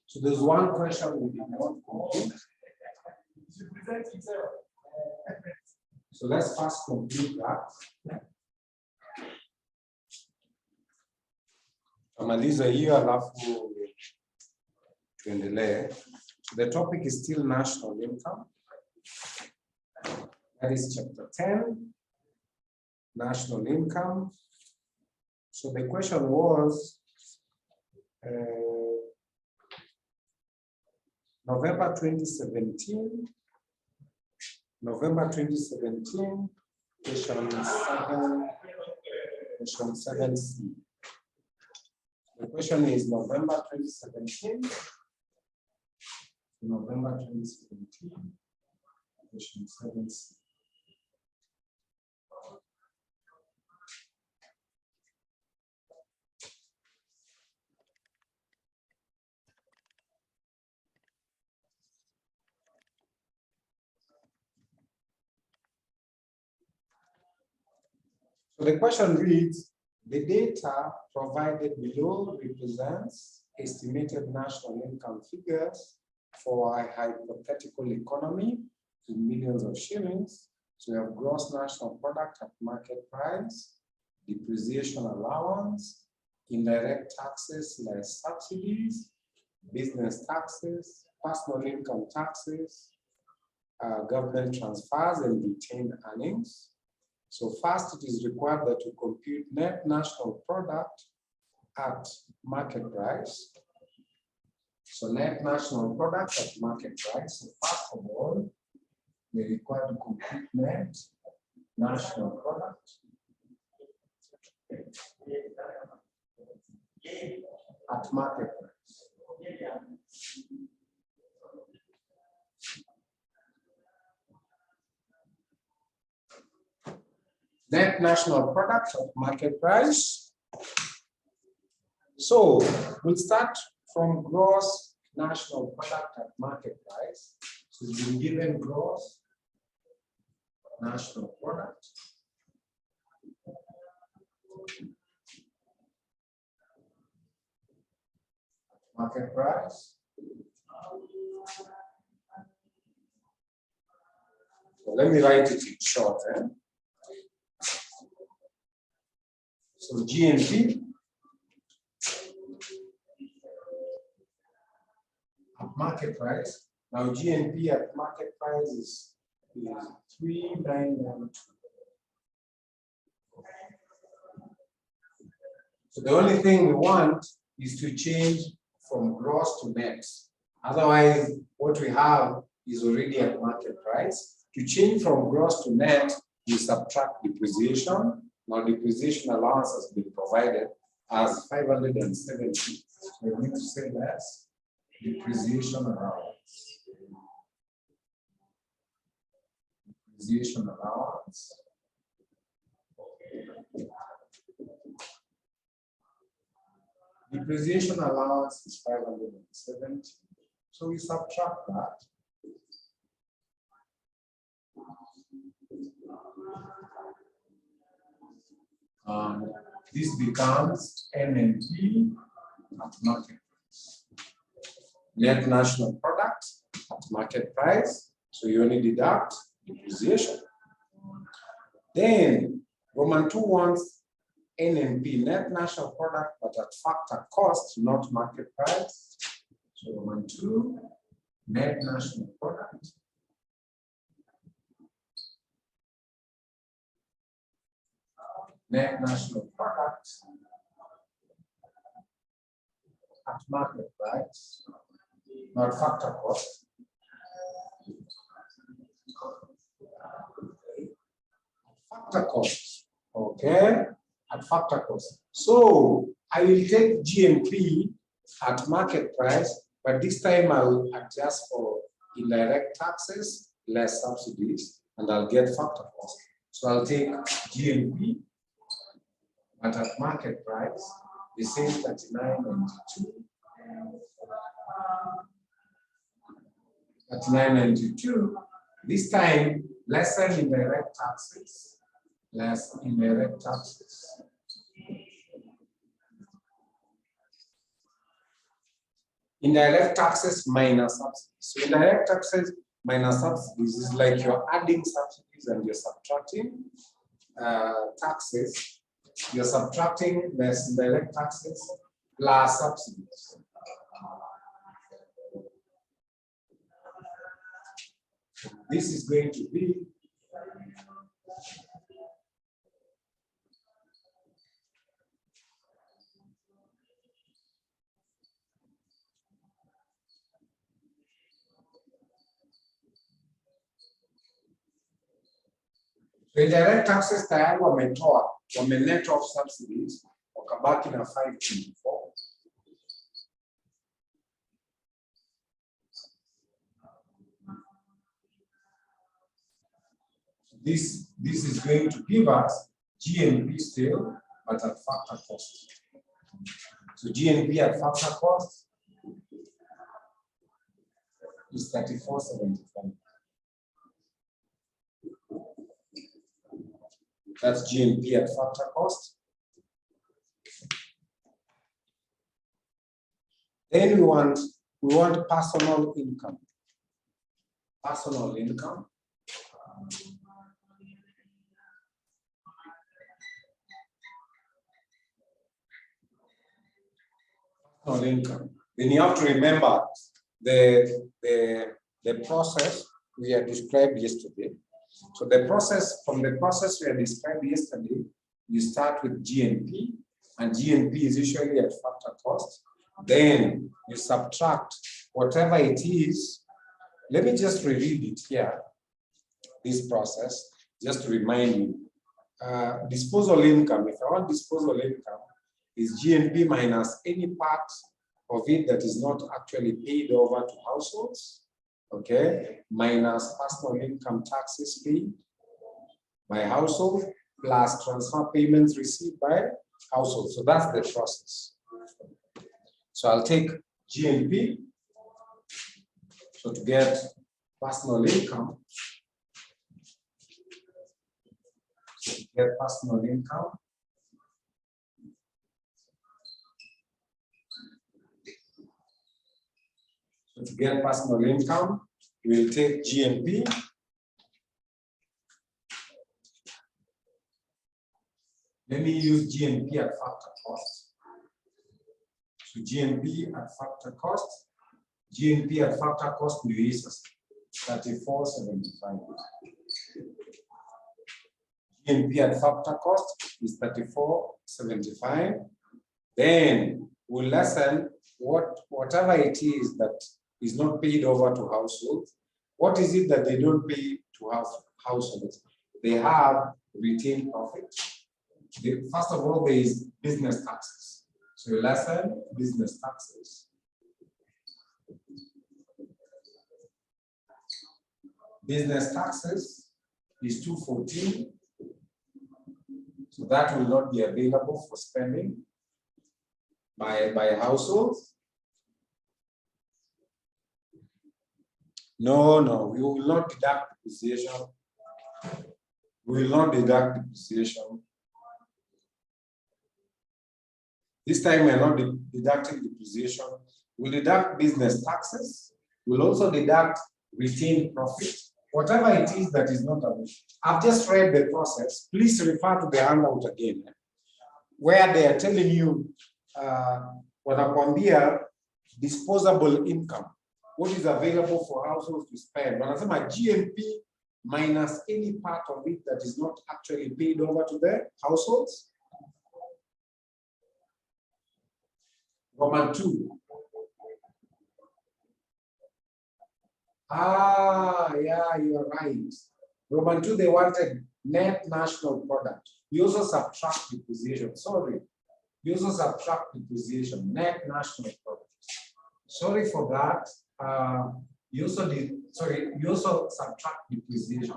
So there's one question we did not complete. So let's first complete that. Amaliza hiyo alafu tuendelee. The topic is still national income. That is chapter 10, national income. So the question was November 2017, question 7C. The question is November 2017, question 7C. So the question reads, the data provided below represents estimated national income figures for a hypothetical economy in millions of shillings. So we have gross national product at market price, depreciation allowance, indirect taxes less subsidies, business taxes, personal income taxes, government transfers and retained earnings. So first, it is required that you compute net national product at market price. So net national product at market price. So first of all, we require to compute net national product at market price. Net national product at market price. So we'll start from gross national product at market price. So we've been given gross national product at market price. So let me write it in short. So GNP at market price. Now GNP at market price is 3992. So the only thing we want is to change from gross to net. Otherwise, what we have is already at market price. To change from gross to net, you subtract depreciation. Now depreciation allowance has been provided as 570. So we need to say that's depreciation allowance. Depreciation allowance. Depreciation allowance is 570. So we subtract that. This becomes NNP at market price. Net national product at market price. So you only deduct depreciation. Then Roman 2 wants NNP, net national product, but at factor cost, not market price. So Roman 2, net national product. Net national product at market price, not factor cost. Factor cost, okay, at factor cost. So I will take GNP at market price, but this time I'll adjust for indirect taxes, less subsidies, and I'll get factor cost. So I'll take GNP. But at market price, the same 3992. 3992. This time, less than indirect taxes. Less indirect taxes. Indirect taxes minus subsidies. So indirect taxes minus subsidies is like you're adding subsidies and you're subtracting taxes. You're subtracting less indirect taxes plus subsidies. This is going to be indirect taxes tayari wame-net off subsidies wakabaki na 524. This is going to give us GNP still, but at factor cost. So GNP at factor cost is 34.75. That's GNP at factor cost. Then we want personal income. Personal income. Personal income. Then you have to remember the process we had described yesterday. So the process we had described yesterday, you start with GNP, and GNP is usually at factor cost. Then you subtract whatever it is. Let me just reread it here, this process, just to remind you. Disposal income, if I want disposal income, is GNP minus any part of it that is not actually paid over to households, okay, minus personal income taxes paid by household, plus transfer payments received by household. So that's the process. So I'll take GNP. So to get personal income, so to get personal income, we'll take GNP. Let me use GNP at factor cost. So GNP at factor cost. GNP at factor cost is 34.75. GNP at factor cost is 34.75. Then we'll lessen whatever it is that is not paid over to households. What is it that they don't pay to households? They have retained profit. First of all, there is business taxes. So you lessen business taxes. Business taxes is 214. So that will not be available for spending by households. No, we will not deduct depreciation. We will not deduct depreciation. This time we are not deducting depreciation. We'll deduct business taxes. We'll also deduct retained profit. Whatever it is that is not available. I've just read the process. Please refer to the handout again, where they are telling you wanakwambia disposable income, what is available for households to spend. Wanasema GNP minus any part of it that is not actually paid over to the households. Roman 2. Yeah, you are right. Roman 2, they wanted net national product. We also subtract depreciation. Sorry. We also subtract depreciation, net national product. Sorry for that. You also subtract depreciation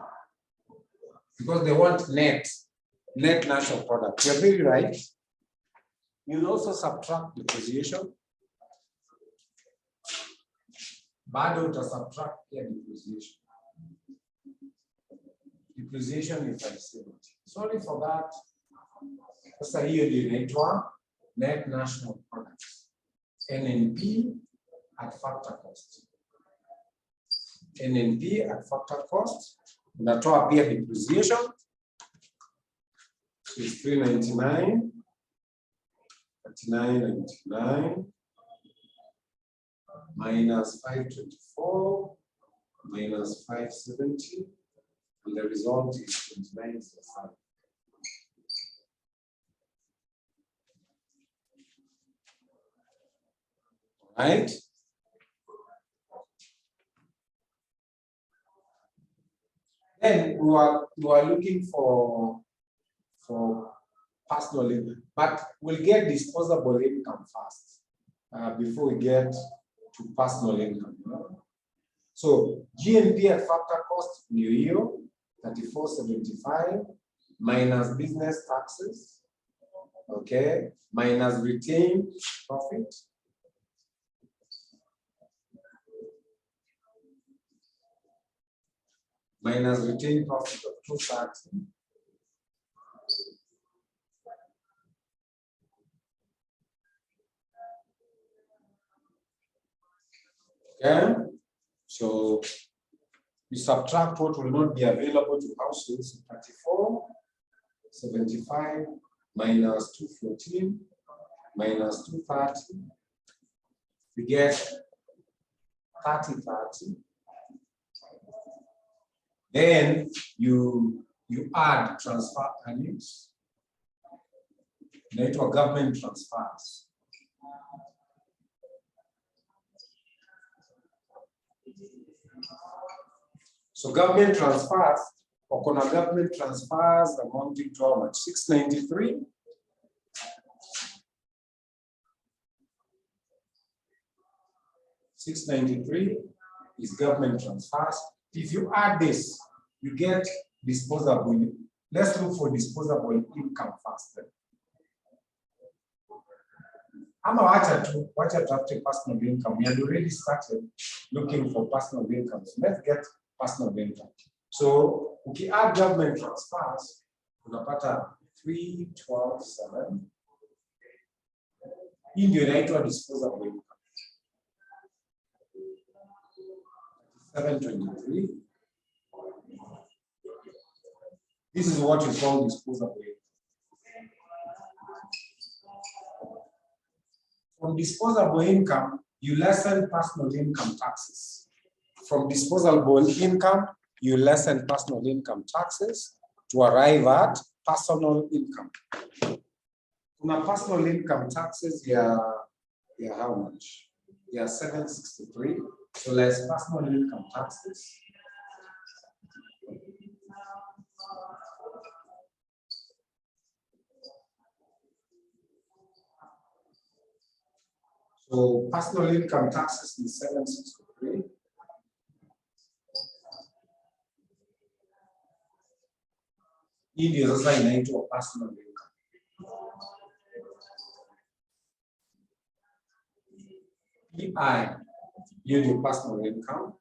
because they want net national product. You're very right. You'll also subtract depreciation. Bado to subtract here depreciation. Depreciation if I say it. Sorry for that. Sasa hiyo ndio inaitwa net national product. NNP at factor cost. NNP at factor cost. Unatoa pia depreciation. So it's 399, 39.99 minus 524 minus 570, and the result is 29.05. Right? Then we are looking for personal income, but we'll get disposable income first before we get to personal income. You know? So GNP at factor cost, new year, 34.75 minus business taxes, okay, minus retained profit. Minus retained profit of 230. Okay, so we subtract what will not be available to households, 34.75 minus 214 minus 230. We get 30.30. Then you add transfer earnings. Inaitwa government transfers. So government transfers, Okona government transfers amounting to how much? 693. $693 is government transfers. If you add this, you get disposable. Let's look for disposable income first. Ama wacha tafute personal income. We had already started looking for personal income. So let's get personal income. So if you add government transfers, unapata 312.7. Hii ndio inaitwa disposable income. 723. This is what is called disposable income. From disposable income, you lessen personal income taxes. From disposable income, you lessen personal income taxes to arrive at personal income. Kuna personal income taxes, how much? 763. So less personal income taxes. So personal income taxes is 763. Hii ndio sasa inaitwa personal income. EI, hiyo ndio personal income.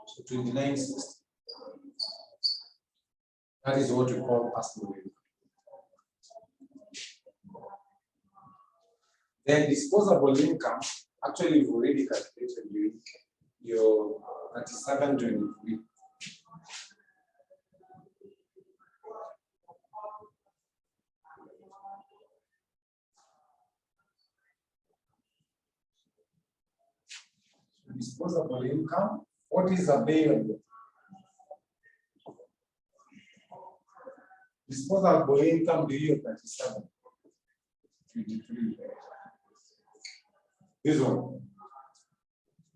So 2960. That is what we call personal income. Then disposable income, actually you've already calculated your 3723. Disposable income, what is available? Disposable income, the year 3723. This one.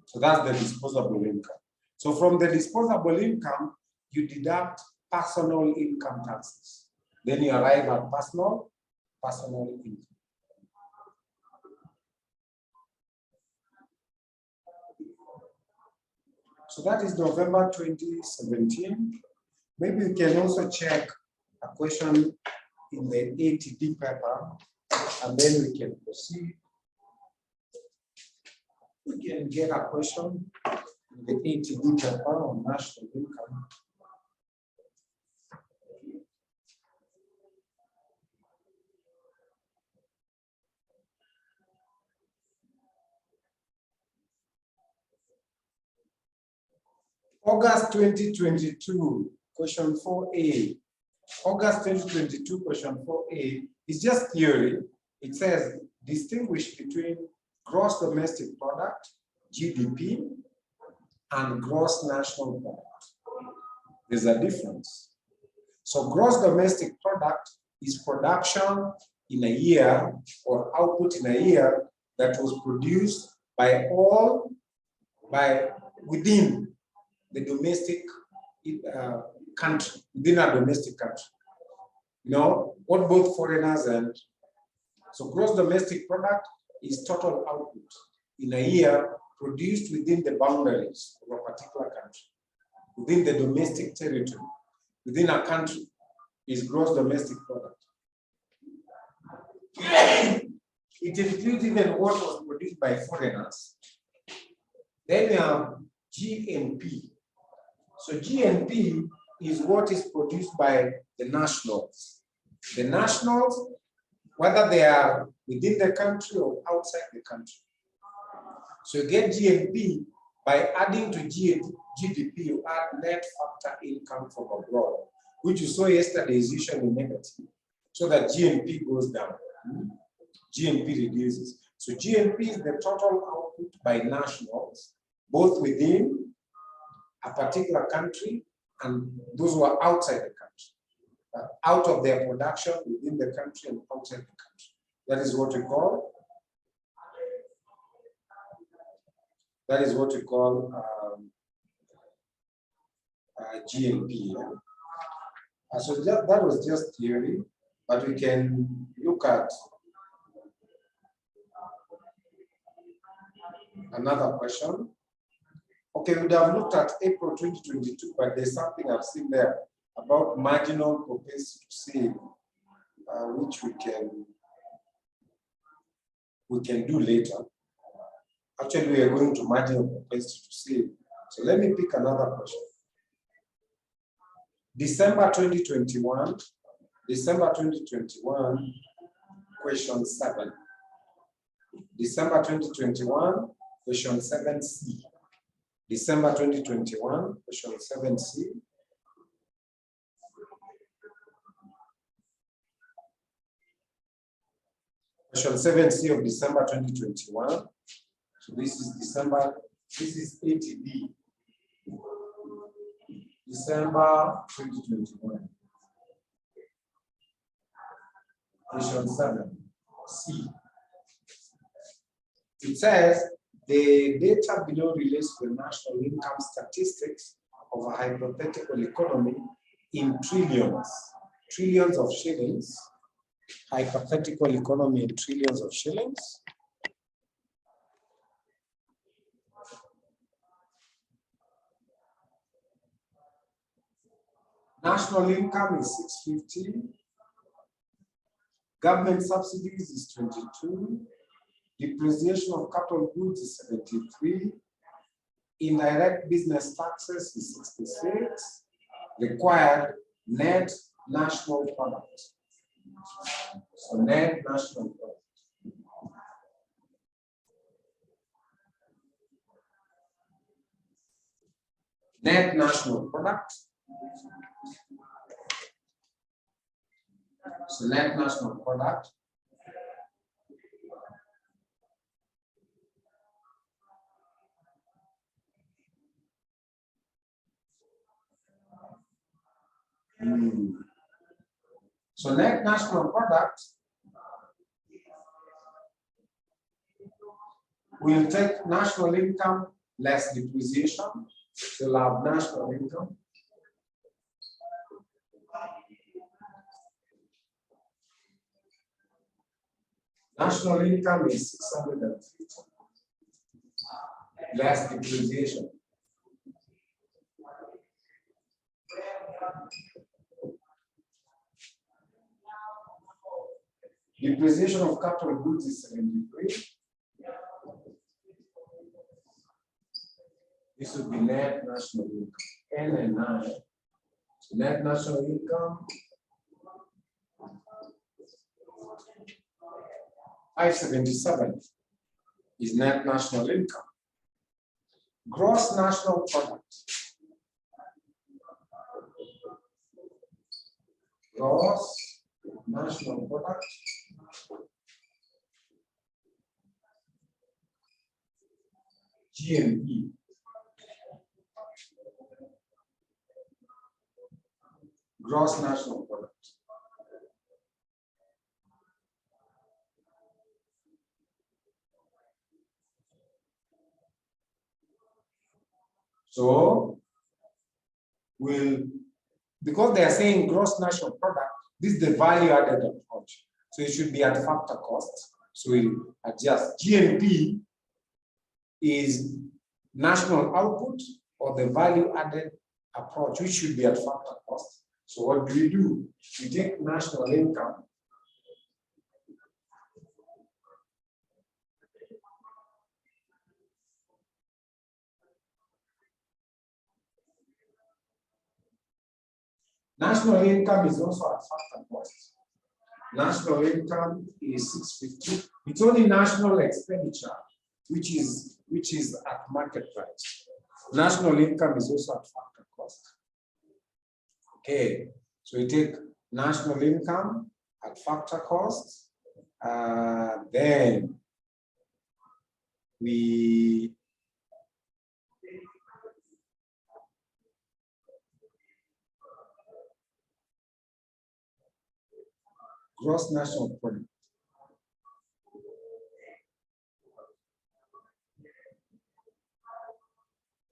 So that's the disposable income. So from the disposable income, you deduct personal income taxes. Then you arrive at personal income. So that is November 2017. Maybe you can also check a question in the ATD paper, and then we can proceed. We can get a question in the ATD paper on national income. August 2022, question 4A. August 2022, question 4A is just theory. It says distinguish between gross domestic product, GDP, and gross national product. There's a difference. So gross domestic product is production in a year or output in a year that was produced by within the domestic country, within a domestic country. You know, what both foreigners and, so gross domestic product is total output in a year produced within the boundaries of a particular country, within the domestic territory, within a country is gross domestic product. It includes even what was produced by foreigners. Then we have GNP. So GNP is what is produced by the nationals. The nationals, whether they are within the country or outside the country. So you get GNP by adding to GDP, you add net factor income from abroad, which you saw yesterday is usually negative, so that GNP goes down. GNP reduces. So GNP is the total output by nationals, both within a particular country and those who are outside the country, out of their production within the country and outside the country. That is what we call. GNP. Yeah? So that was just theory, but we can look at another question. Okay, we would have looked at April 2022, but there's something I've seen there about marginal propensity to save, which we can do later. Actually, we are going to marginal propensity to save. So let me pick another question. December 2021, question 7. December 2021, question 7C. December 2021, question 7C. Question 7C of December 2021. So this is December, this is 80B. December 2021. Question 7C. It says, the data below relates to the national income statistics of a hypothetical economy in trillions of shillings, hypothetical economy in trillions of shillings. National income is 650. Government subsidies is 22. Depreciation of capital goods is 73. Indirect business taxes is 66. Required net national product. So net national product. Net national product. So net national product. So net national product will take national income less depreciation. So we'll have national income. National income is 650 less depreciation. Depreciation of capital goods is 73. This would be net national income. N and I. So net national income. 577 is net national income. Gross national product. gross national product GNP. Gross national product. So because they are saying gross national product, this is the value added approach. So it should be at factor cost. So we adjust. GNP is national output or the value added approach, which should be at factor cost. So what do? We take national income National income is also at factor cost. National income is 650. It's only national expenditure, which is at market price. National income is also at factor cost. Okay, so we take national income at factor cost, then we gross national product.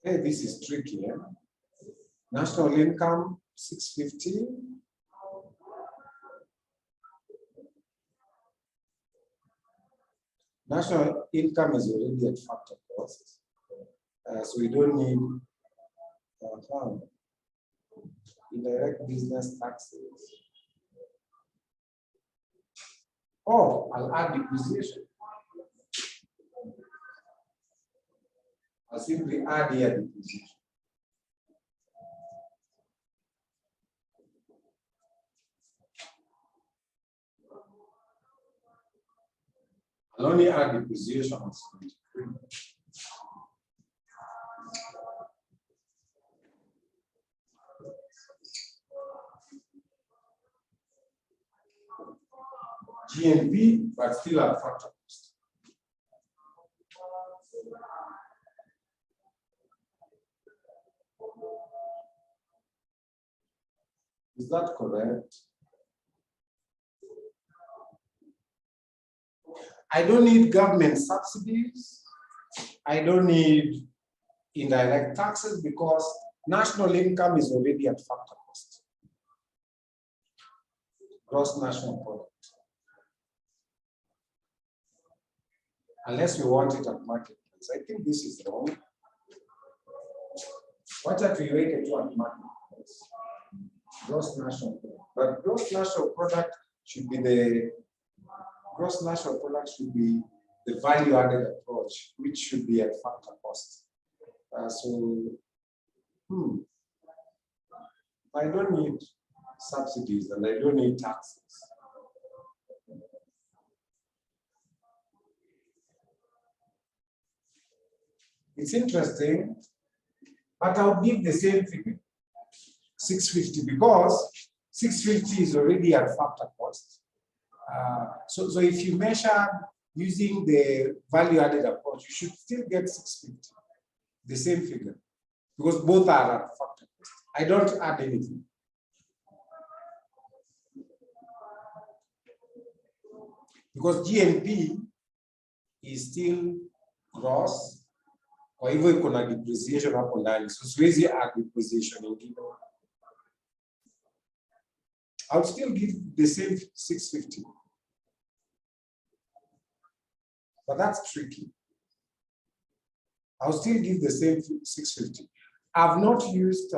Okay, this is tricky. Eh? National income 650. National income is already at factor cost, so we don't need indirect business taxes. Oh, I'll add depreciation. I'll simply add here depreciation. I'll only add depreciation on 73. GNP, but still at factor cost. Is that correct? I don't need government subsidies. I don't need indirect taxes because national income is already at factor cost. Gross national product. Unless we want it at market price. I think this is wrong. What if we rate it at market price? Gross national product. But gross national product should be the value added approach, which should be at factor cost. I don't need subsidies and I don't need taxes. It's interesting, but I'll give the same figure, 650, because 650 is already at factor cost. So if you measure using the value added approach, you should still get 650, the same figure, because both are at factor cost. I don't add anything. Because GNP is still gross, kwa hivyo iko na depreciation hapo ndani. So siwezi add depreciation ingine. I'll still give the same 650. But that's tricky. I'll still give the same 650. I've not used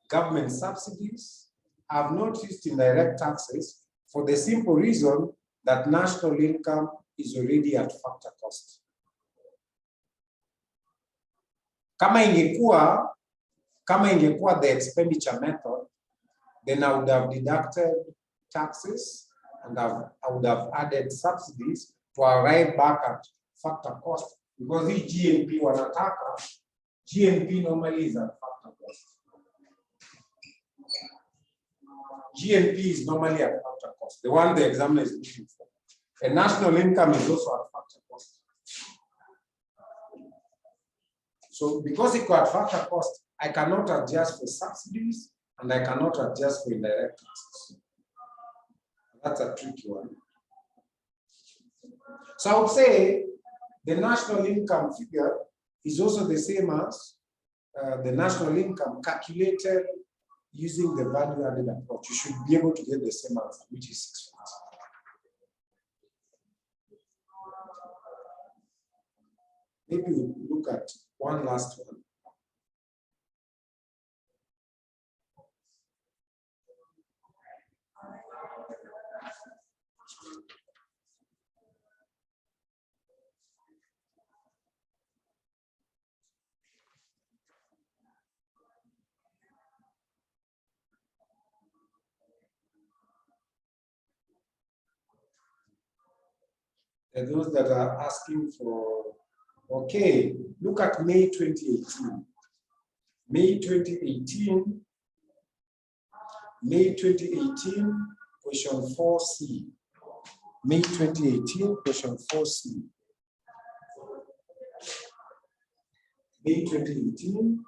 government subsidies. I've not used indirect taxes for the simple reason that national income is already at factor cost. Kama ingekuwa the expenditure method, then I would have deducted taxes and I would have added subsidies to arrive back at factor cost, because this GNP wanataka, GNP normally is at factor cost. GNP is normally at factor cost, the one the examiner is looking for. And national income is also at factor cost. So because it got factor cost, I cannot adjust for subsidies and I cannot adjust for indirect taxes. That's a tricky one. So I would say the national income figure is also the same as the national income calculated using the value-added approach. You should be able to get the same answer, which is 650. Maybe we'll look at one last one. And those that are asking for, okay, look at May 2018. May 2018, question 4C. May 2018, question 4C. May 2018,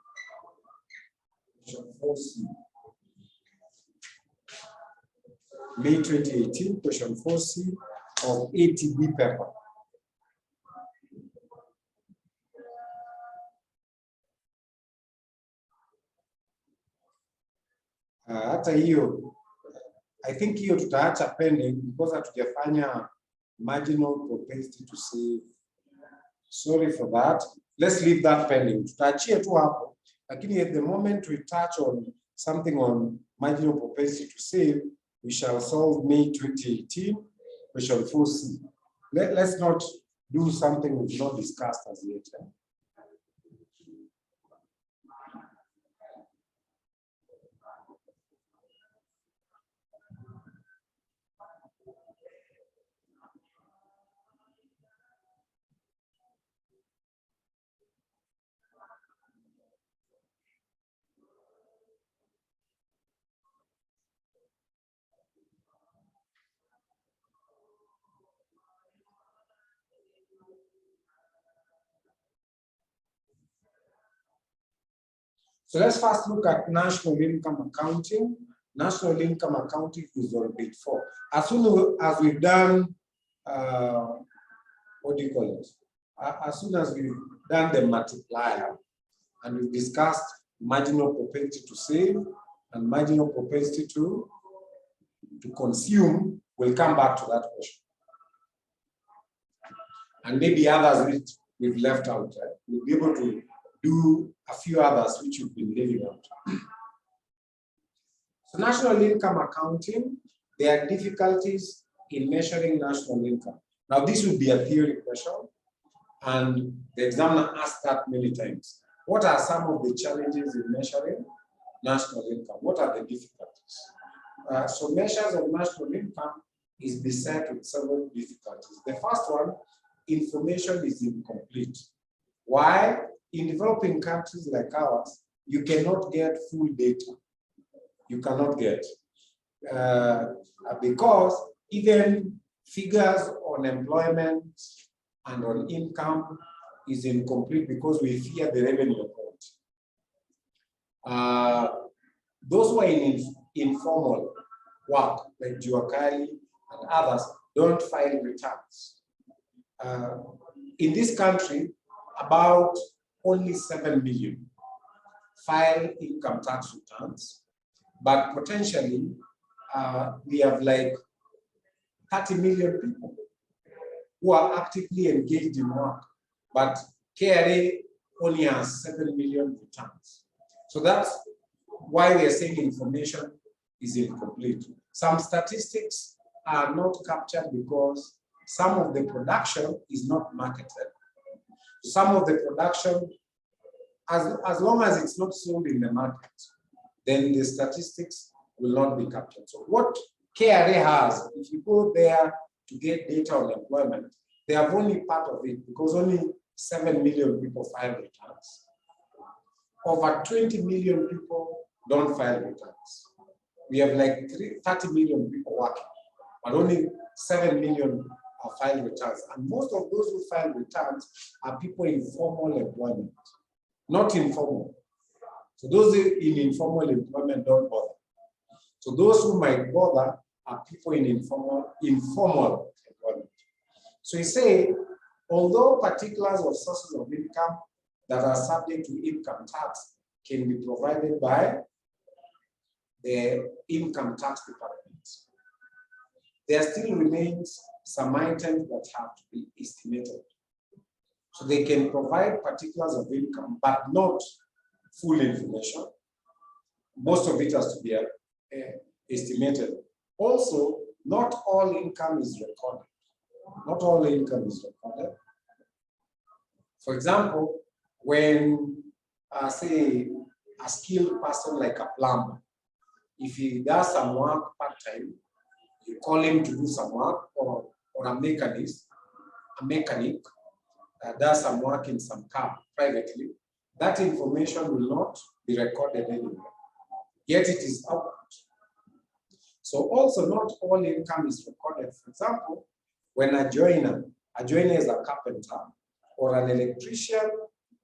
question 4C. May 2018, question 4C of ATB paper. Hata hiyo, I think hiyo tutaacha pending because hatujafanya marginal propensity to save. Sorry for that. Let's leave that pending. Tutaachia tu hapo. Lakini at the moment we touch on something on marginal propensity to save, we shall solve May 2018, question 4C. Let's not do something we've not discussed as yet. So let's first look at national income accounting. National income accounting is on page 4. As soon as we've done, what do you call it? As soon as we've done the multiplier and we've discussed marginal propensity to save and marginal propensity to consume, we'll come back to that question. And maybe others which we've left out. We'll be able to do a few others which you've been leaving out. So national income accounting, there are difficulties in measuring national income. Now this would be a theory question, and the examiner asked that many times. What are some of the challenges in measuring national income? What are the difficulties? So measures of national income is beset with several difficulties. The first one, information is incomplete. Why? In developing countries like ours, you cannot get full data. You cannot get. Because even figures on employment and on income is incomplete because we fear the revenue report. Those who are in informal work, like Juakali and others, don't file returns. In this country, about only 7 million file income tax returns, but potentially we have like 30 million people who are actively engaged in work, but KRA only has 7 million returns. So that's why we are saying information is incomplete. Some statistics are not captured because some of the production is not marketed. Some of the production, as long as it's not sold in the market, then the statistics will not be captured. So what KRA has, if you go there to get data on employment, they have only part of it because only 7 million people file returns. Over 20 million people don't file returns. we have like 30 million people working, but only 7 million are filed returns. And most of those who file returns are people in formal employment, not informal. So those in informal employment don't bother. So those who might bother are people in informal employment. So you say, although particulars of sources of income that are subject to income tax can be provided by the income tax department, there still remains some items that have to be estimated. So they can provide particulars of income, but not full information. Most of it has to be estimated. Also, not all income is recorded. Not all income is recorded. For example, when, say, a skilled person like a plumber, if he does some work part-time, you call him to do some work, or a mechanic does some work in some car privately, that information will not be recorded anywhere, yet it is output. So also not all income is recorded. For example, when a joiner is a carpenter, or an electrician,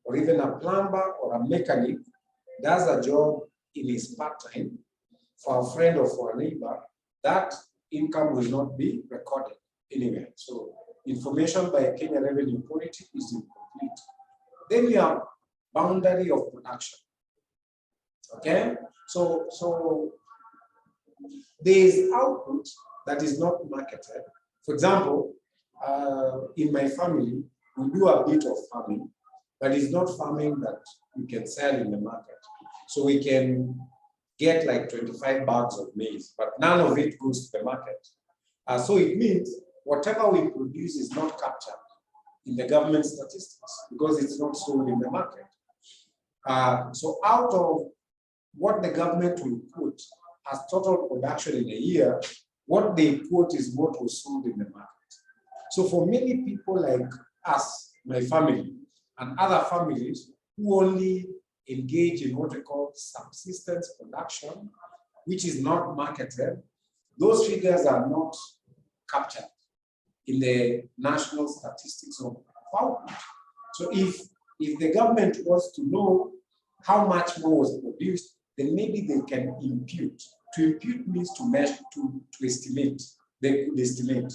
or even a plumber or a mechanic, does a job in his part-time for a friend or for a neighbor, that income will not be recorded anywhere. So information by Kenya Revenue Authority is incomplete. Then you have boundary of production. Okay, so there is output that is not marketed. For example, in my family, we do a bit of farming, but it's not farming that we can sell in the market. So we can get like 25 bags of maize, but none of it goes to the market. So it means whatever we produce is not captured in the government statistics because it's not sold in the market. So out of what the government will put as total production in a year, what they quote is what was sold in the market. So for many people like us, my family, and other families who only engage in what we call subsistence production, which is not marketed, those figures are not captured in the national statistics of output. So if the government wants to know how much more was produced, then maybe they can impute. To impute means to measure, to estimate. They could estimate.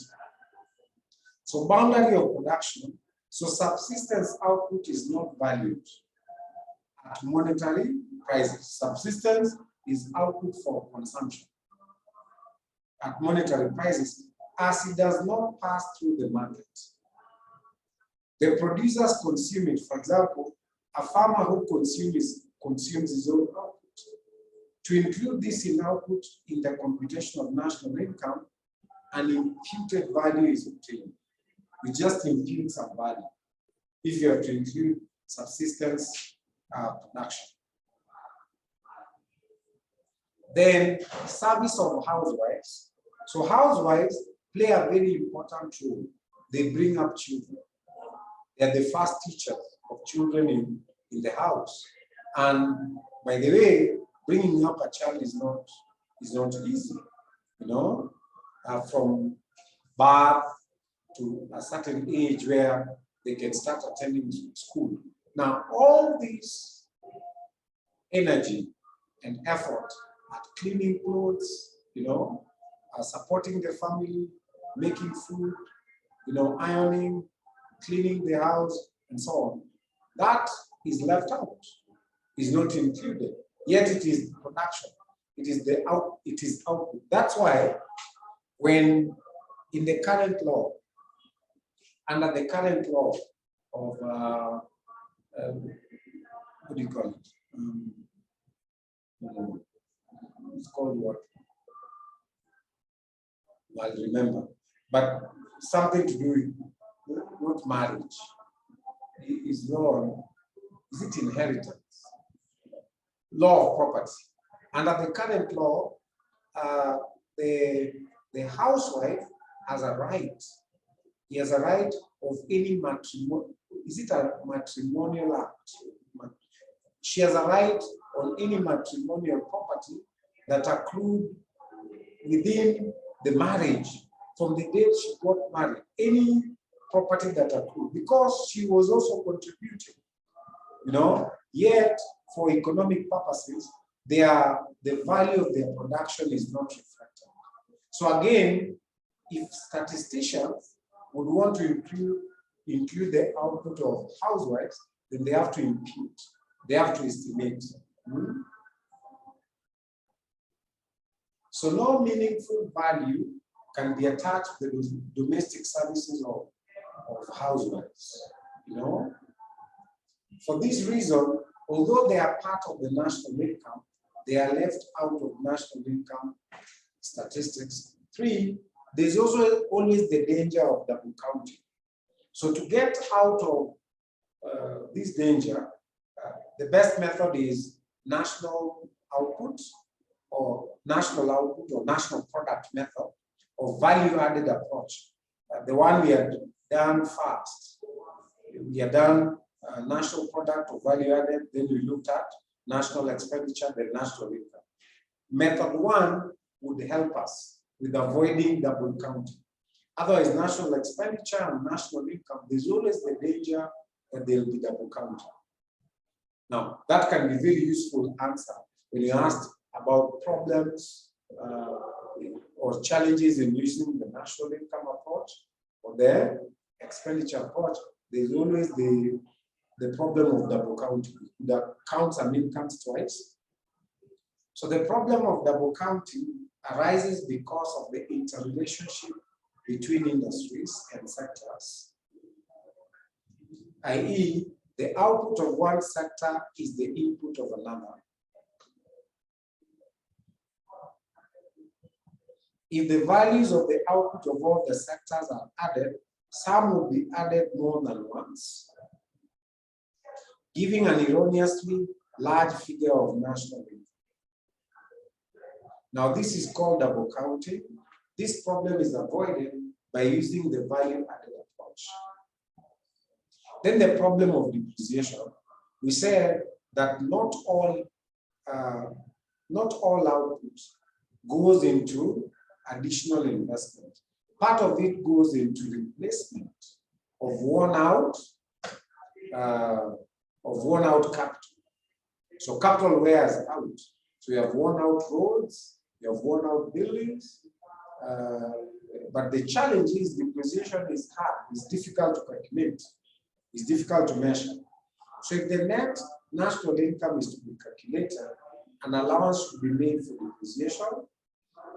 So boundary of production. So subsistence output is not valued at monetary prices. Subsistence is output for consumption at monetary prices, as it does not pass through the market. The producers consume it. For example, a farmer who consumes his own output. To include this in output in the computation of national income, an imputed value is obtained. We just impute some value if you have to include subsistence production. Then service of housewives. So housewives play a very important role. They bring up children. They are the first teachers of children in the house. And by the way, bringing up a child is not easy, you know, from birth to a certain age where they can start attending school. Now, all this energy and effort at cleaning clothes, you know, supporting the family, making food, you know, ironing, cleaning the house, and so on, that is left out, is not included. Yet it is production. It is output. That's why when in the current law, under the current law of what do you call it? It's called what? I'll remember. But something to do with not marriage. Is law. Is it inheritance? Law of property. Under the current law, the housewife has a right. He has a right of any matrimonial. Is it a matrimonial act? She has a right on any matrimonial property that accrued within the marriage from the day she got married, any property that accrued, because she was also contributing, yet for economic purposes, the value of their production is not reflected. So again, if statisticians would want to include the output of housewives, then they have to impute, they have to estimate. So no meaningful value can be attached to the domestic services of housewives. For this reason, although they are part of the national income, they are left out of national income statistics. 3, there's also always the danger of double counting. So to get out of this danger, the best method is national output or national product method or value-added approach. The one we had done first. We had done national product or value-added, then we looked at national expenditure, then national income. Method 1 would help us with avoiding double counting. Otherwise, national expenditure and national income, there's always the danger that they'll be double counting. Now, that can be very useful answer when you asked about problems or challenges in using the national income approach or the expenditure approach. There's always the problem of double counting. That counts some incomes twice. So the problem of double counting arises because of the interrelationship between industries and sectors, i.e., the output of one sector is the input of another. If the values of the output of all the sectors are added, some will be added more than once, giving an erroneously large figure of national income. Now, this is called double counting. This problem is avoided by using the value-added approach. Then the problem of depreciation. We said that not all output goes into additional investment. Part of it goes into replacement of worn out capital. So capital wears out. So you have worn out roads, you have worn out buildings, but the challenge is depreciation is hard, it's difficult to calculate, it's difficult to measure. So if the net national income is to be calculated, an allowance should be made for depreciation.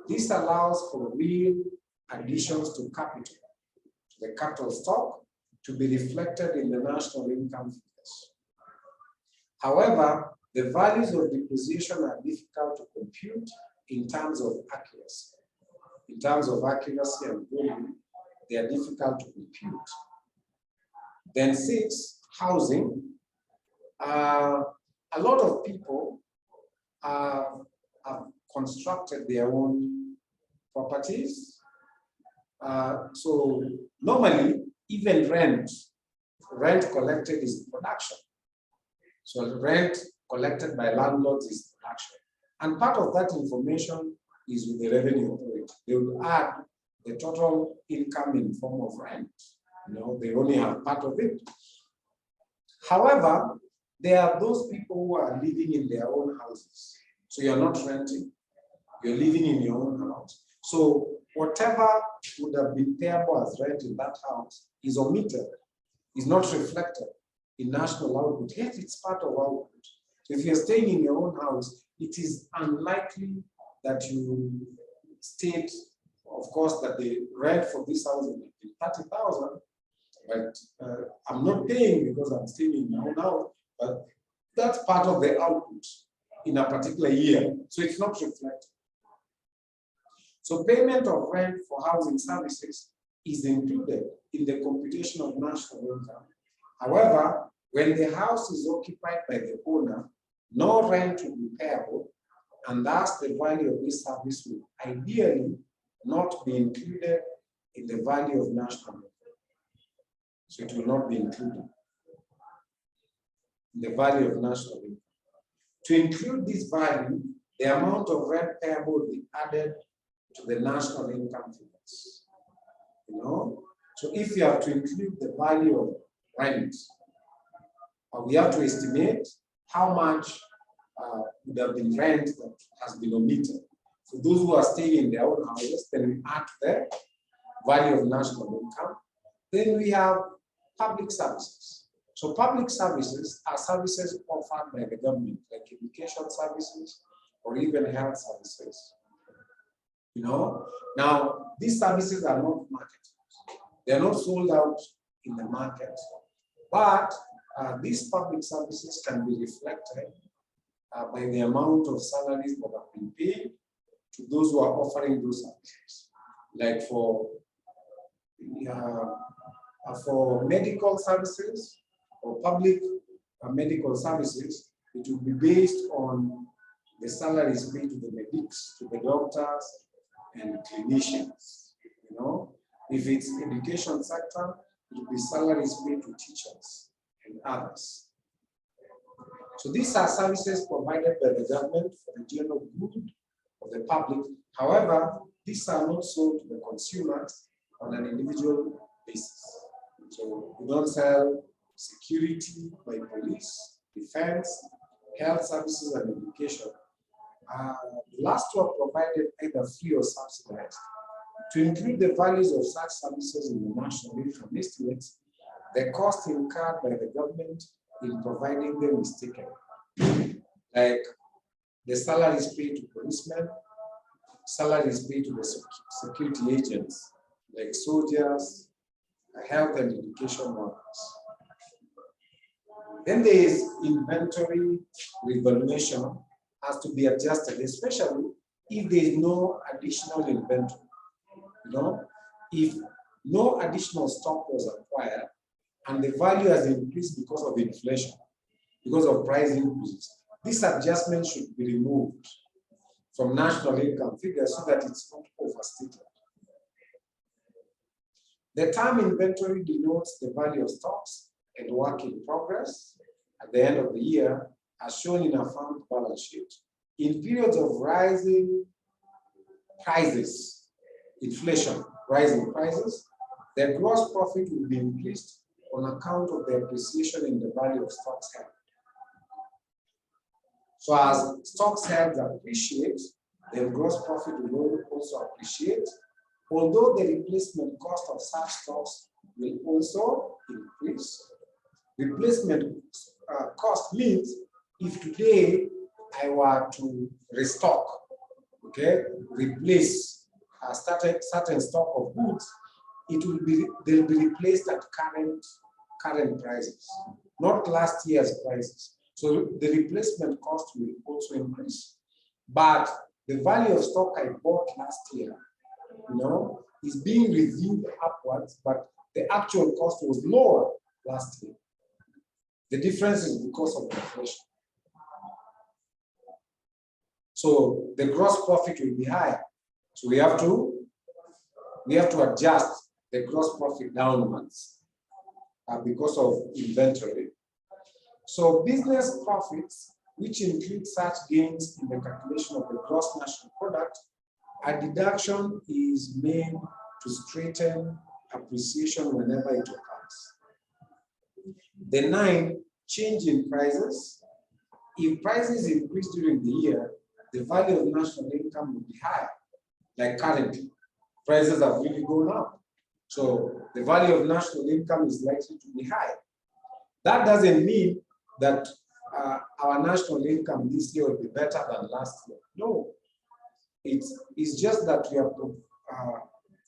This allows for real additions to capital, the capital stock, to be reflected in the national income figures. However, the values of depreciation are difficult to compute in terms of accuracy. In terms of accuracy and volume, they are difficult to compute. Then 6, housing. A lot of people have constructed their own properties. So normally, even rent collected is production. So rent collected by landlords is production. And part of that information is with the revenue authority. They will add the total income in form of rent. They only have part of it. However, there are those people who are living in their own houses. So you're not renting, you're living in your own house. So whatever would have been payable as rent in that house is omitted, is not reflected in national output, yet it's part of output. So if you're staying in your own house, it is unlikely that you state, of course, that the rent for this house will be 30,000, but I'm not paying because I'm staying in my own house, but that's part of the output in a particular year, so it's not reflected. So payment of rent for housing services is included in the computation of national income. However, when the house is occupied by the owner, no rent will be payable, and thus the value of this service will ideally not be included in the value of national income. So it will not be included in the value of national income. To include this value, the amount of rent payable will be added to the national income figures. You know, so if you have to include the value of rent, we have to estimate how much would have been rent that has been omitted. For those who are staying in their own houses, then we add the value of national income. Then we have public services. So public services are services offered by the government, like education services or even health services. You know, now these services are not marketed. They are not sold out in the market, but these public services can be reflected by the amount of salaries that have been paid to those who are offering those services. Like for medical services or public medical services, it will be based on the salaries paid to the medics, to the doctors and clinicians. You know, if it's education sector, it will be salaries paid to teachers and others. So these are services provided by the government for the general good of the public. However, these are not sold to the consumers on an individual basis. So we don't sell security by police, defense, health services, and education. The last two are provided either free or subsidized. To include the values of such services in the national income estimates, the cost incurred by the government in providing them is taken. Like the salaries paid to policemen, salaries paid to the security agents, like soldiers, health and education workers. Then there is inventory revaluation has to be adjusted, especially if there is no additional inventory. You know, if no additional stock was acquired and the value has increased because of inflation, because of price increases, this adjustment should be removed from national income figures so that it's not overstated. The term inventory denotes the value of stocks and work in progress at the end of the year, as shown in a firm balance sheet. In periods of rising prices, inflation, rising prices, the gross profit will be increased on account of the appreciation in the value of stocks held. So as stocks held appreciate, the gross profit will also appreciate, although the replacement cost of such stocks will also increase. Replacement cost means if today I were to restock, okay, replace a certain stock of goods, they'll be replaced at current prices, not last year's prices. So the replacement cost will also increase. But the value of stock I bought last year, you know, is being reviewed upwards, but the actual cost was lower last year. The difference is because of inflation. So the gross profit will be higher. So we have to adjust the gross profit downwards because of inventory. So business profits, which include such gains in the calculation of the gross national product, a deduction is made to straighten appreciation whenever it occurs. The 9, change in prices. If prices increase during the year, the value of national income will be higher. Like currently, prices have really gone up. So the value of national income is likely to be high. That doesn't mean that our national income this year will be better than last year. No, it's just that we are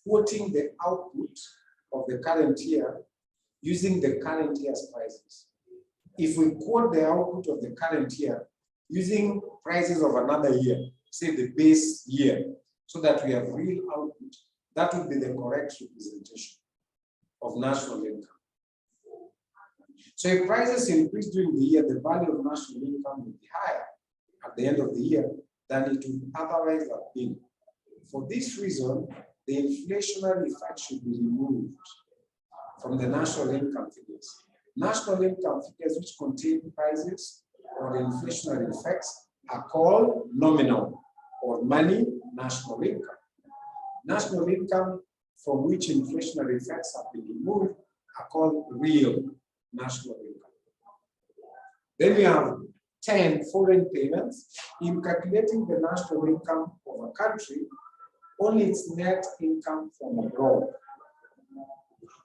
quoting the output of the current year using the current year's prices. If we quote the output of the current year using prices of another year, say the base year, so that we have real output, that would be the correct representation of national income. So if prices increase during the year, the value of national income will be higher at the end of the year than it would otherwise have been. For this reason, the inflationary effect should be removed from the national income figures. National income figures which contain prices or inflationary effects are called nominal or money national income. National income from which inflationary effects have been removed are called real national income. Then we have 10 foreign payments. In calculating the national income of a country, only its net income from abroad.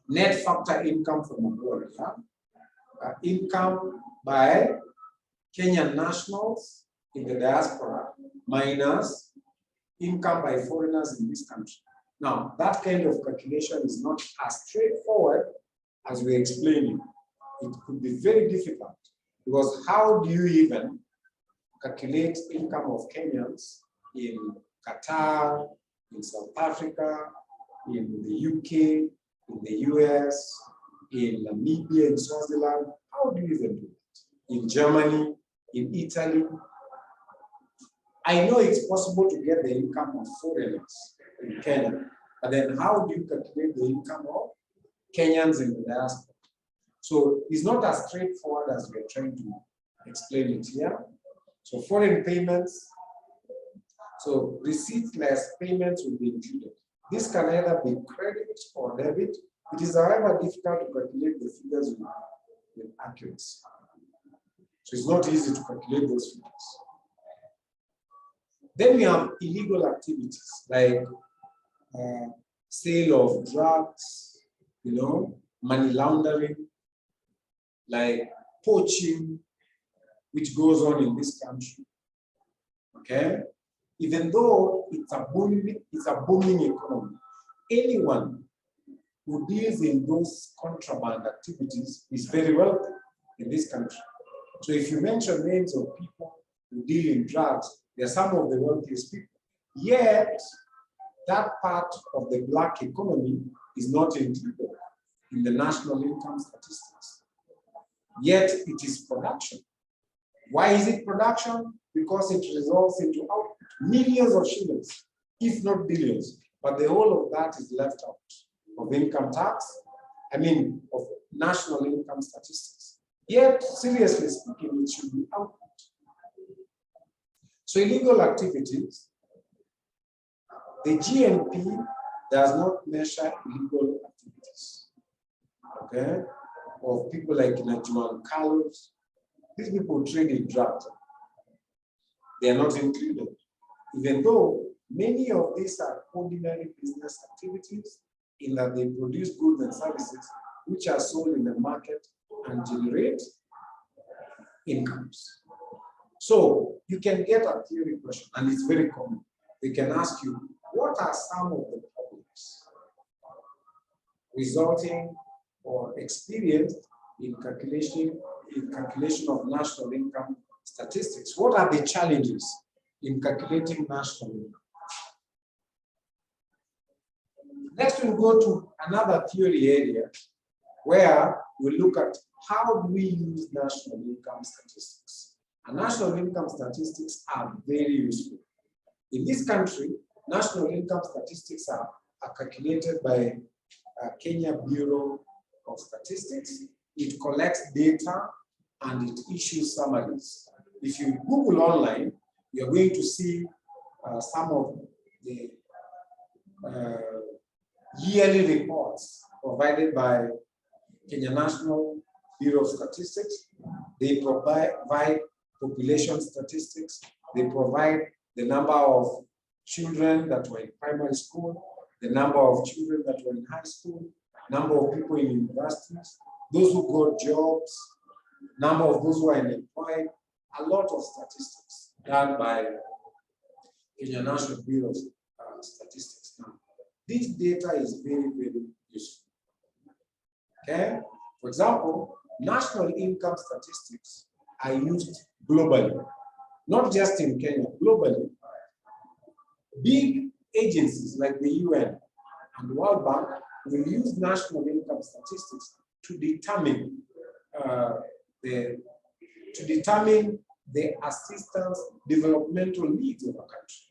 Net factor income from abroad, yeah? Income by Kenyan nationals in the diaspora minus income by foreigners in this country. Now, that kind of calculation is not as straightforward as we explained. It could be very difficult because how do you even calculate income of Kenyans in Qatar, in South Africa, in the UK, in the US, in Namibia, in Swaziland? How do you even do it? In Germany, in Italy? I know it's possible to get the income of foreigners in Kenya, but then how do you calculate the income of Kenyans in the diaspora? So it's not as straightforward as we're trying to explain it here. So foreign payments, so receipts less payments will be included. This can either be credit or debit. It is, however, difficult to calculate the figures with accuracy. So it's not easy to calculate those figures. Then we have illegal activities like sale of drugs, money laundering, like poaching, which goes on in this country. Okay, even though it's a booming economy, anyone who deals in those contraband activities is very wealthy in this country. So if you mention names of people who deal in drugs, they're some of the wealthiest people. Yet, that part of the black economy is not included in the national income statistics. Yet, it is production. Why is it production? Because it results into output, millions of shillings, if not billions. But the whole of that is left out of income tax, of national income statistics. Yet, seriously speaking, it should be output. So illegal activities, the GNP does not measure illegal activities, okay? Of people like Juan Carlos. These people trade in drugs. They are not included, even though many of these are ordinary business activities in that they produce goods and services which are sold in the market and generate incomes. So you can get a theory question, and it's very common. They can ask you, what are some of the problems resulting or experienced in calculation of national income statistics? What are the challenges in calculating national income? Next, we'll go to another theory area where we look at how do we use national income statistics. And national income statistics are very useful. In this country, national income statistics are calculated by Kenya Bureau of Statistics. It collects data and it issues summaries. If you Google online, you're going to see some of the yearly reports provided by Kenya National Bureau of Statistics. They provide population statistics. They provide the number of children that were in primary school, the number of children that were in high school, number of people in universities, those who got jobs, number of those who are unemployed, a lot of statistics done by Kenya National Bureau of Statistics. Now, this data is very, very useful. Okay? For example, national income statistics are used globally, not just in Kenya, globally. Big agencies like the UN and the World Bank will use national income statistics to determine the assistance developmental needs of a country.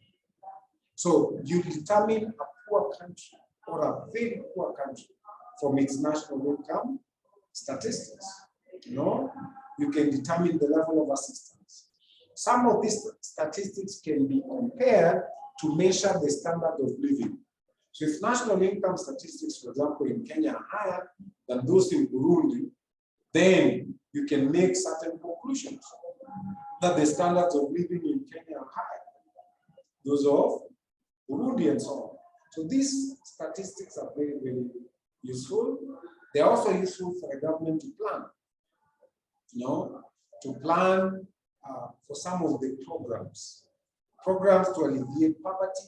So you determine a poor country or a very poor country from its national income statistics. You can determine the level of assistance. Some of these statistics can be compared to measure the standard of living. So if national income statistics, for example, in Kenya are higher than those in Burundi, then you can make certain conclusions that the standards of living in Kenya are higher, those of Burundi and so on. So these statistics are very, very useful. They are also useful for a government to plan, to plan for some of the programs to alleviate poverty,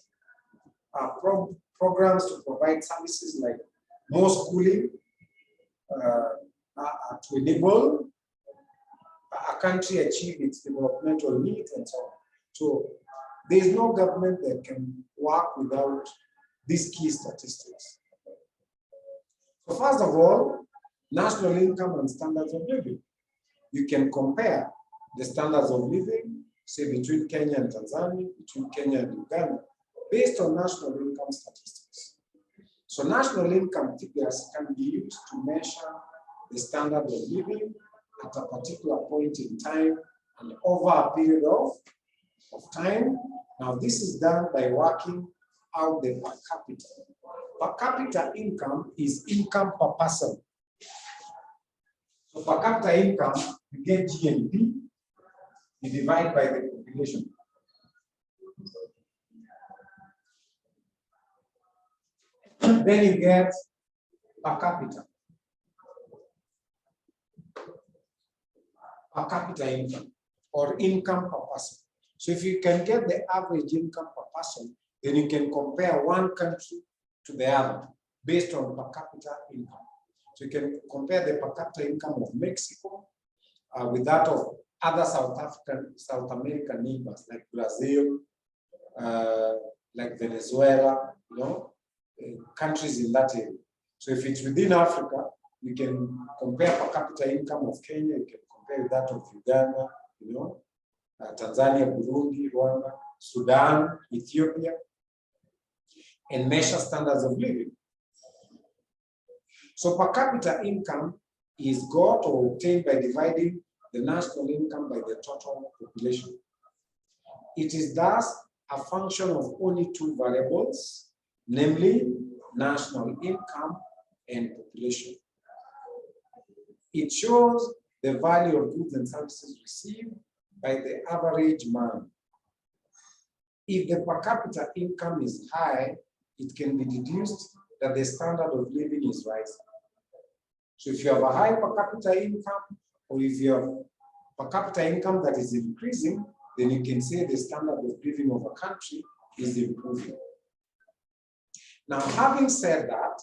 programs to provide services like more schooling to enable a country achieve its developmental needs and so on. So there is no government that can work without these key statistics. So first of all, national income and standards of living. You can compare the standards of living, say between Kenya and Tanzania, between Kenya and Uganda, based on national income statistics. So national income figures can be used to measure the standard of living at a particular point in time and over a period of time. Now this is done by working out the per capita. Per capita income is income per person. So per capita income, you get GNP, you divide by the population. Then you get per capita. Per capita income or income per person. So if you can get the average income per person, then you can compare one country to the other based on per capita income. So you can compare the per capita income of Mexico with that of other South American neighbors like Brazil, like Venezuela, countries in that area. So if it's within Africa, you can compare per capita income of Kenya, you can compare with that of Uganda, Tanzania, Burundi, Rwanda, Sudan, Ethiopia, and measure standards of living. So per capita income is got or obtained by dividing the national income by the total population. It is thus a function of only two variables, namely national income and population. It shows the value of goods and services received by the average man. If the per capita income is high, it can be deduced that the standard of living is rising. So if you have a high per capita income, or if you have per capita income that is increasing, then you can say the standard of living of a country is improving. Now, having said that,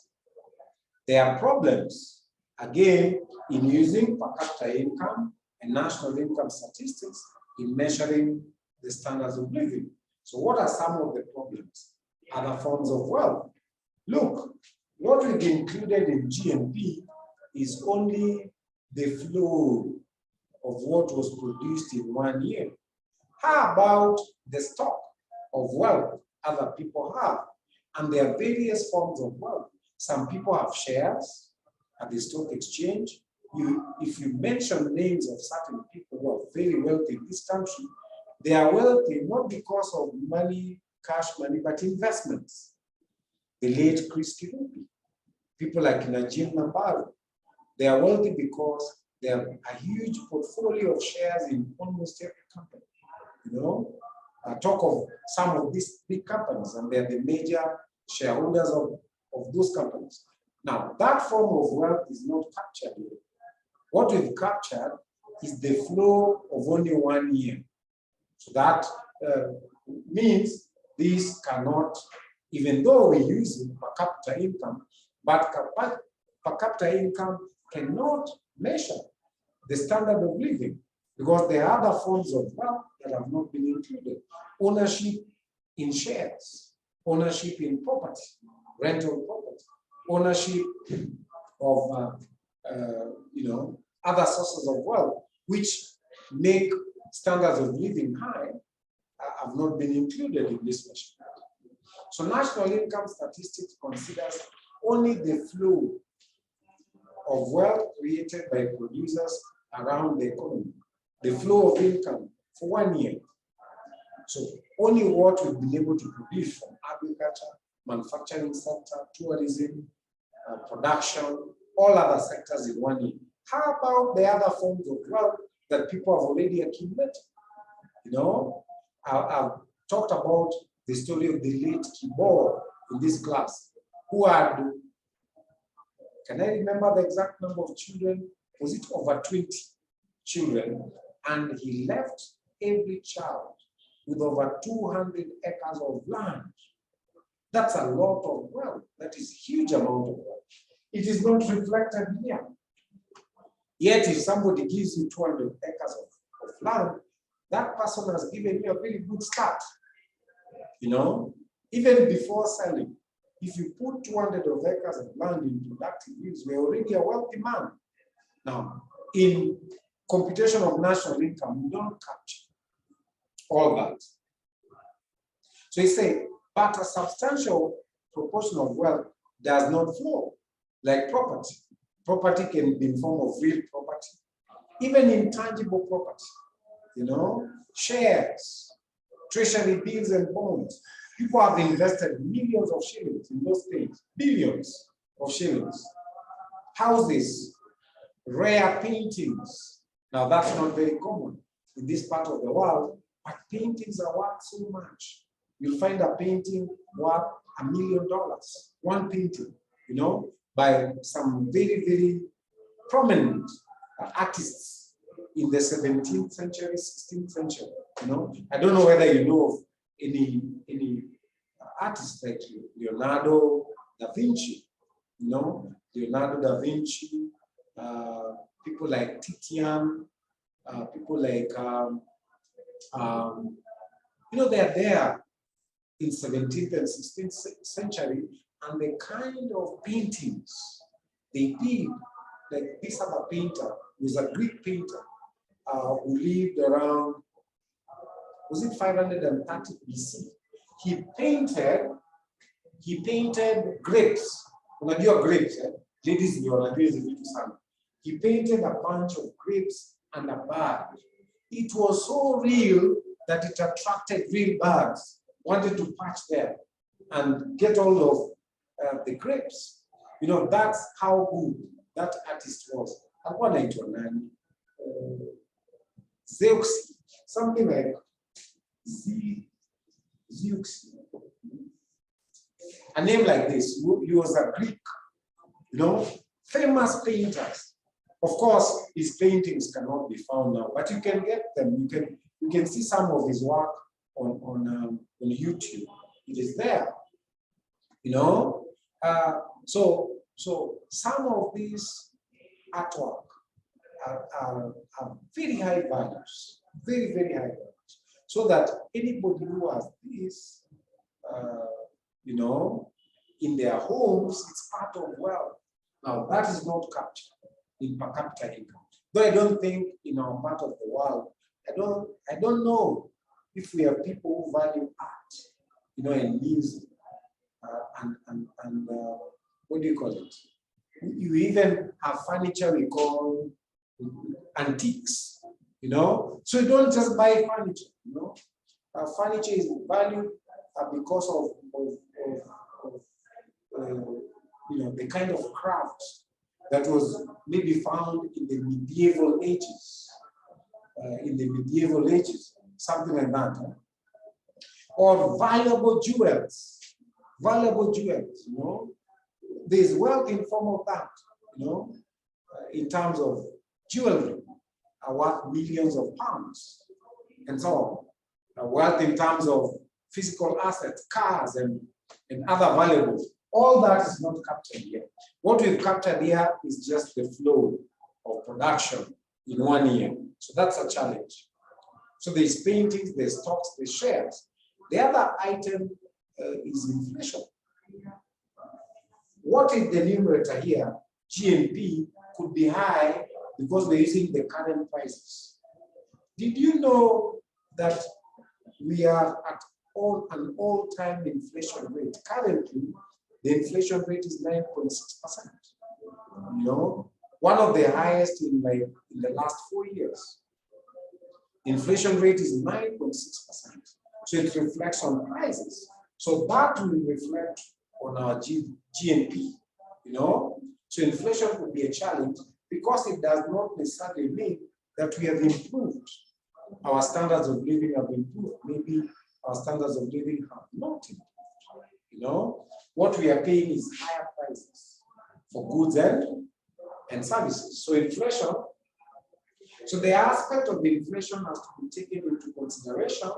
there are problems, again, in using per capita income and national income statistics in measuring the standards of living. So what are some of the problems? Other forms of wealth. Look, what we've included in GNP is only the flow of what was produced in 1 year. How about the stock of wealth other people have? And there are various forms of wealth. Some people have shares at the stock exchange. If you mention names of certain people who are very wealthy in this country, they are wealthy not because of money, cash money, but investments. The late Chris Kirubi, people like Najib Nambaru, they are wealthy because they have a huge portfolio of shares in almost every company. Talk of some of these big companies, and they're the major shareholders of those companies. Now, that form of wealth is not captured here. What we've captured is the flow of only 1 year. So that means these cannot, even though we use per capita income, but per capita income cannot measure the standard of living because there are other forms of wealth that have not been included. Ownership in shares, ownership in property, rental property, ownership of other sources of wealth, which make standards of living high, have not been included in this measurement. So national income statistics considers only the flow of wealth created by producers around the economy, the flow of income for 1 year. So only what we've been able to produce from agriculture, manufacturing sector, tourism, production, all other sectors in 1 year. How about the other forms of wealth that people have already accumulated? You know, I've talked about the story of the late Kibor in this class, who had, can I remember the exact number of children? Was it over 20 children? And he left every child with over 200 acres of land. That's a lot of wealth. That is a huge amount of wealth. It is not reflected here. Yet, if somebody gives you 200 acres of land, that person has given you a very good start. You know, even before selling, if you put 200 of acres of land in productive use, we're already a wealthy man. Now, in computation of national income, we don't capture all that. So he said, but a substantial proportion of wealth does not flow, like property. Property can be in form of real property, even intangible property, you know, shares, treasury bills and bonds. People have invested millions of shillings in those things, billions of shillings. Houses, rare paintings. Now that's not very common in this part of the world, but paintings are worth so much. You'll find a painting worth $1 million, one painting, you know, by some very, very prominent artists in the 17th century, 16th century, you know. I don't know whether you know of any artists like Leonardo da Vinci, you know, Leonardo da Vinci, people like Titian, people like, you know, they're there in 17th and 16th century, and the kind of paintings they did, like this other painter was a Greek painter who lived around, was it 530 BC? He painted grapes. Unajua grapes, eh? Ladies, you're he painted a bunch of grapes and a bird. It was so real that it attracted real birds, wanted to perch there and get hold of the grapes. You know, that's how good that artist was. I want to Zeuxis, something like Zeuxis. A name like this, he was a Greek, you know, famous painters. Of course, his paintings cannot be found now, but you can get them. You can see some of his work on YouTube. It is there, you know. So some of these artwork are very high values, very, very high values. So that anybody who has this, you know, in their homes, it's part of wealth. Now that is not captured in per capita income. Though I don't think in our part of the world, I don't know if we have people who value art, you know, and music, and what do you call it? You even have furniture we call antiques, you know. So you don't just buy furniture, you know. Furniture is valued because of you know, the kind of craft that was maybe found in the medieval ages, something like that. Huh? Or valuable jewels, you know. There's wealth in form of that, you know, in terms of jewelry, worth millions of pounds, and so on. Wealth in terms of physical assets, cars, and other valuables. All that is not captured here. What we've captured here is just the flow of production in 1 year. So that's a challenge. So there's paintings, there's stocks, there's shares. The other item is inflation. What is the numerator here? GNP could be high because we're using the current prices. Did you know that we are at an all-time inflation rate? Currently, the inflation rate is 9.6%. You know, one of the highest in the last 4 years. Inflation rate is 9.6%. So it reflects on prices. So that will reflect on our GNP, you know. So inflation could be a challenge because it does not necessarily mean that we have improved. Our standards of living have improved. Maybe our standards of living have not improved. You know, what we are paying is higher prices for goods and services. So inflation, so the aspect of inflation has to be taken into consideration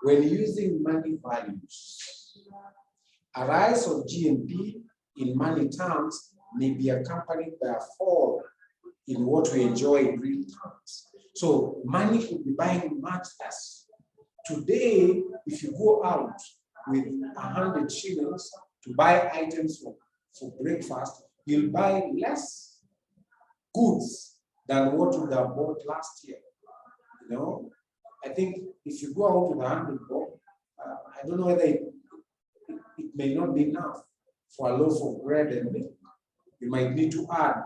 when using money values. A rise of GNP in money terms may be accompanied by a fall in what we enjoy in real terms. So money could be buying much less. Today, if you go out with 100 shillings to buy items for breakfast, you'll buy less goods than what you would have bought last year. You know, I think if you go out with 100 bob, I don't know whether it may not be enough for a loaf of bread and milk. You might need to add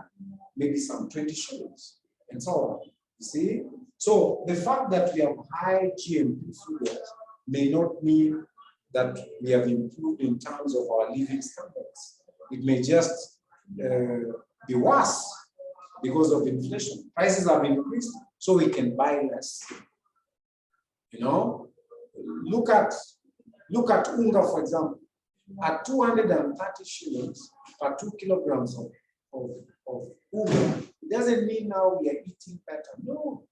maybe some 20 shillings and so on. You see? So the fact that we have high GNP figures may not mean that we have improved in terms of our living standards. It may just be worse because of inflation. Prices have increased, so we can buy less. You know, look at Unga, for example. At 230 shillings per 2 kilograms of Unga, it doesn't mean now we are eating better. No,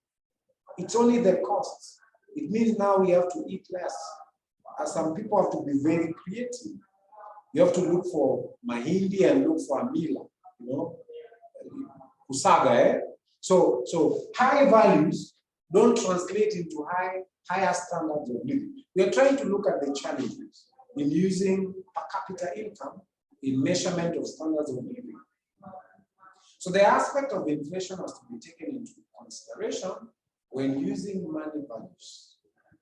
it's only the costs. It means now we have to eat less. As some people have to be very creative. You have to look for mahindi and look for amila, you know, kusaga, eh? So high values don't translate into higher standards of living. We are trying to look at the challenges in using per capita income in measurement of standards of living. So the aspect of inflation has to be taken into consideration when using money values.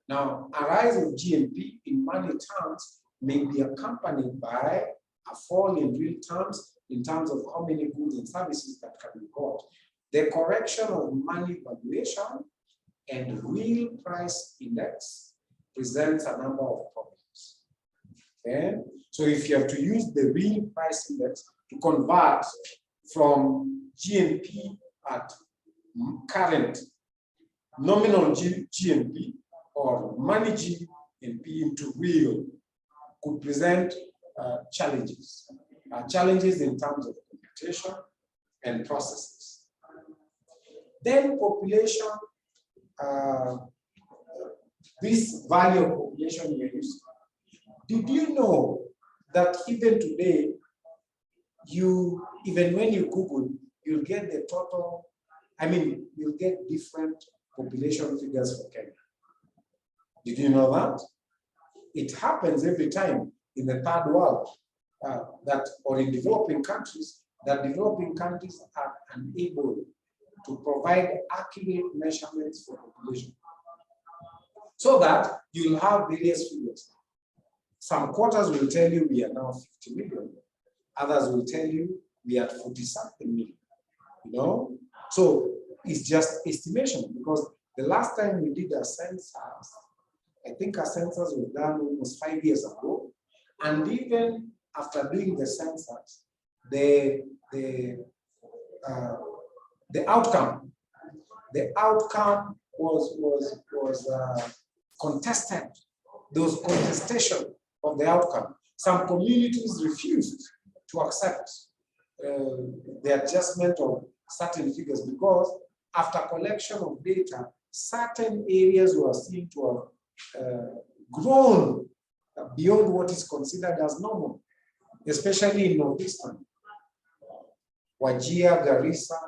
Now, a rise of GNP in money terms may be accompanied by a fall in real terms in terms of how many goods and services that can be bought. The correction of money valuation and real price index presents a number of problems. Okay? So if you have to use the real price index to convert from GNP at current nominal GNP or money GNP into real, could present challenges. Challenges in terms of computation and processes. Then population, this value of population we are using. Did you know that even today, even when you Google, you'll get the total, you'll get different population figures for Kenya. Did you know that? It happens every time in the third world or in developing countries, that developing countries are unable to provide accurate measurements for population. So that you'll have various figures. Some quarters will tell you we are now 50 million. Others will tell you we are 40-something million. You know? So it's just estimation, because the last time we did a census, I think a census was done almost 5 years ago. And even after doing the census, the outcome was contested. There was contestation of the outcome. Some communities refused to accept the adjustment of certain figures because after collection of data, certain areas were seen to have grown beyond what is considered as normal, especially in Northeastern. Wajir, Garissa,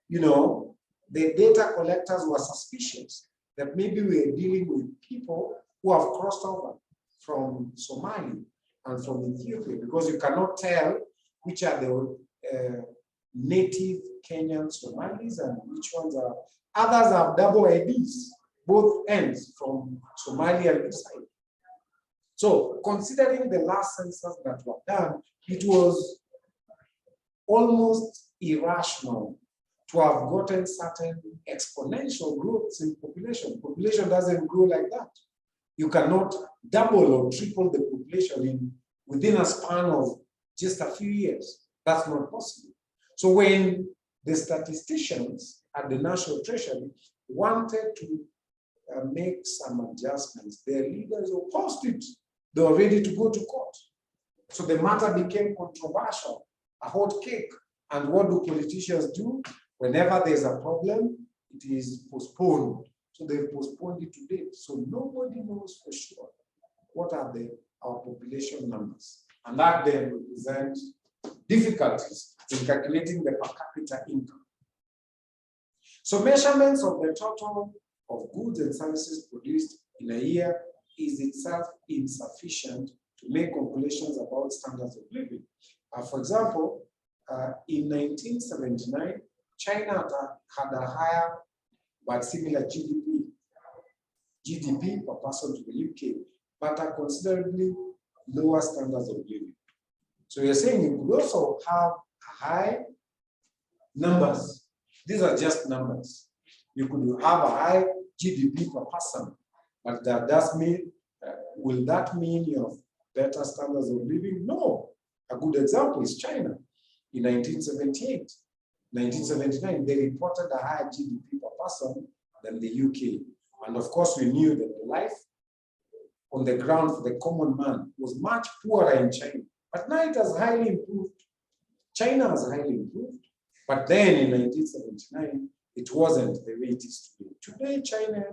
you know, the data collectors were suspicious that maybe we are dealing with people who have crossed over from Somalia and from Ethiopia, because you cannot tell which are the native Kenyan Somalis and which ones are. Others have double IDs, both ends, from Somalia and this side. So considering the last census that were done, it was almost irrational to have gotten certain exponential growths in population. Population doesn't grow like that. You cannot double or triple the population within a span of just a few years. That's not possible. So when the statisticians at the National Treasury wanted to make some adjustments, their leaders opposed it. They were ready to go to court. So the matter became controversial, a hot cake. And what do politicians do? Whenever there's a problem, it is postponed. So they postponed it to date. So nobody knows for sure what are our population numbers. And that then represents difficulties in calculating the per capita income. So measurements of the total of goods and services produced in a year is itself insufficient to make conclusions about standards of living. For example, in 1979, China had a higher but similar GDP per person to the UK, but a considerably lower standards of living. So you're saying you could also have high numbers. These are just numbers. You could have a high GDP per person, but that does mean, will that mean you have better standards of living? No. A good example is China. In 1978, 1979, they reported a higher GDP per person than the UK. And of course, we knew that the life on the ground for the common man was much poorer in China. But now it has highly improved. China has highly improved. But then in 1979, it wasn't the way it is today. Today, China,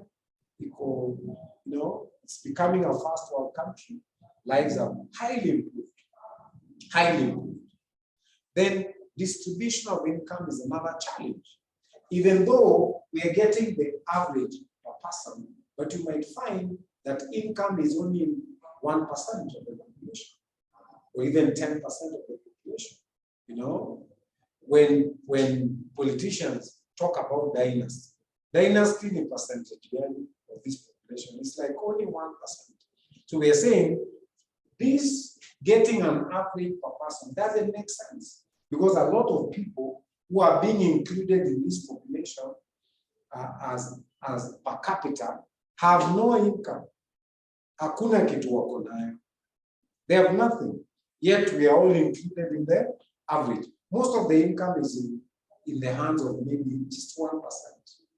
it's becoming a first world country. Lives are highly improved. Highly improved. Then distribution of income is another challenge. Even though we are getting the average per person, but you might find that income is only 1% of the population, or even 10% of the population. You know, when politicians talk about dynasty in percentage of this population, it's like only 1%. So we are saying this getting an average per person doesn't make sense, because a lot of people who are being included in this population as per capita have no income. Hakuna kitu wako nayo. They have nothing. Yet we are all included in the average. Most of the income is in the hands of maybe just 1%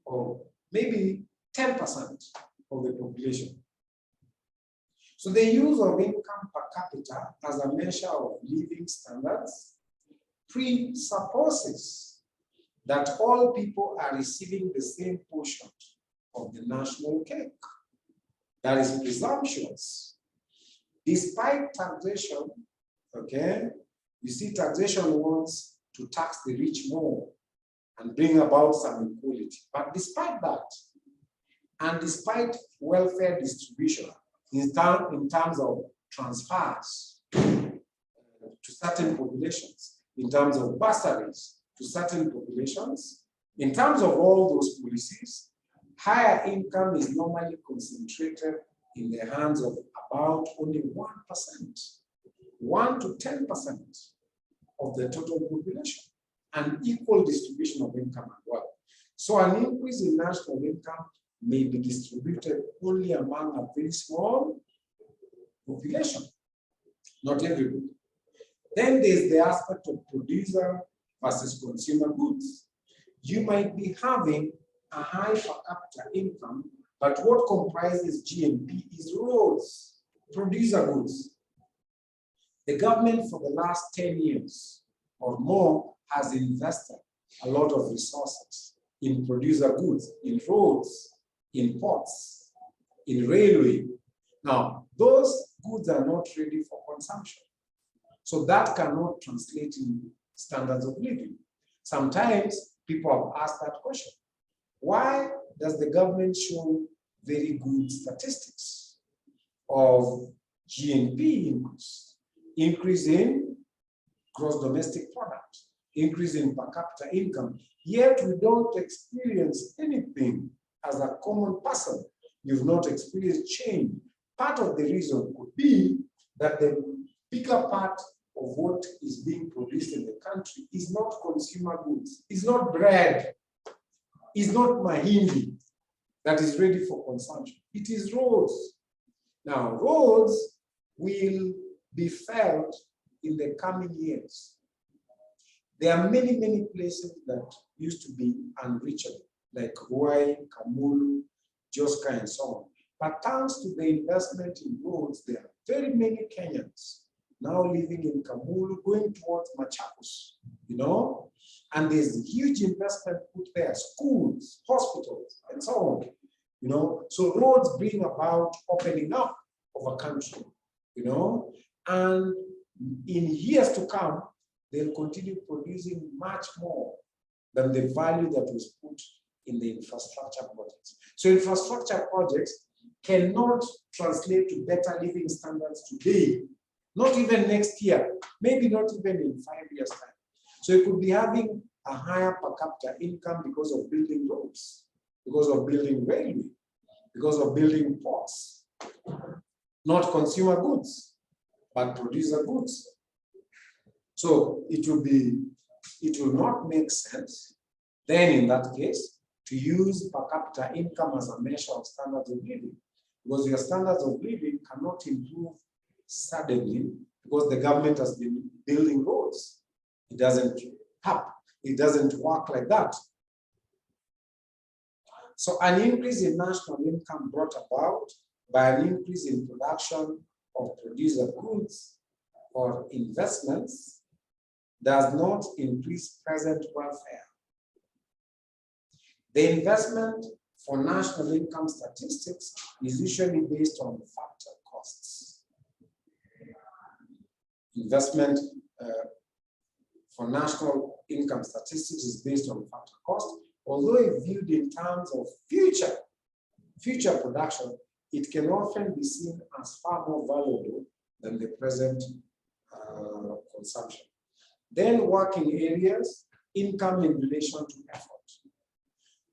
or maybe 10% of the population. So the use of income per capita as a measure of living standards presupposes that all people are receiving the same portion of the national cake. That is presumptuous. Despite taxation, okay, you see taxation wants to tax the rich more and bring about some equality. But despite that, and despite welfare distribution in terms of transfers to certain populations, in terms of bursaries to certain populations, in terms of all those policies, higher income is normally concentrated in the hands of about only 1%, 1 to 10% of the total population, and equal distribution of income as well. So an increase in national income may be distributed only among a very small population, not everybody. Then there's the aspect of producer versus consumer goods. You might be having a high per capita income, but what comprises GNP is roads, producer goods. The government for the last 10 years or more has invested a lot of resources in producer goods, in roads, in ports, in railway. Now, those goods are not ready for consumption. So that cannot translate in standards of living. Sometimes people have asked that question. Why does the government show very good statistics of GNP increase in gross domestic product, increase in per capita income, yet we don't experience anything as a common person? You've not experienced change. Part of the reason could be that the bigger part of what is being produced in the country is not consumer goods, it's not bread, it's not mahindi that is ready for consumption. It is roads. Now, roads will be felt in the coming years. There are many, many places that used to be unreachable, like Ruai, Kamulu, Joska, and so on. But thanks to the investment in roads, there are very many Kenyans now living in Kamulu, going towards Machakos, you know, and there's huge investment put there, schools, hospitals, and so on, you know. So roads bring about opening up of a country, you know, and in years to come, they'll continue producing much more than the value that was put in the infrastructure projects. So infrastructure projects cannot translate to better living standards today, not even next year, maybe not even in 5 years' time. So you could be having a higher per capita income because of building roads, because of building railway, because of building ports, not consumer goods, but producer goods. So it will not make sense then in that case to use per capita income as a measure of standards of living, because your standards of living cannot improve suddenly because the government has been building roads. It doesn't happen. It doesn't work like that. So an increase in national income brought about by an increase in production of producer goods or investments does not increase present welfare. The investment for national income statistics is usually based on factor costs. Investment for national income statistics is based on factor cost. Although if viewed in terms of future production, it can often be seen as far more valuable than the present consumption. Then working areas, income in relation to effort.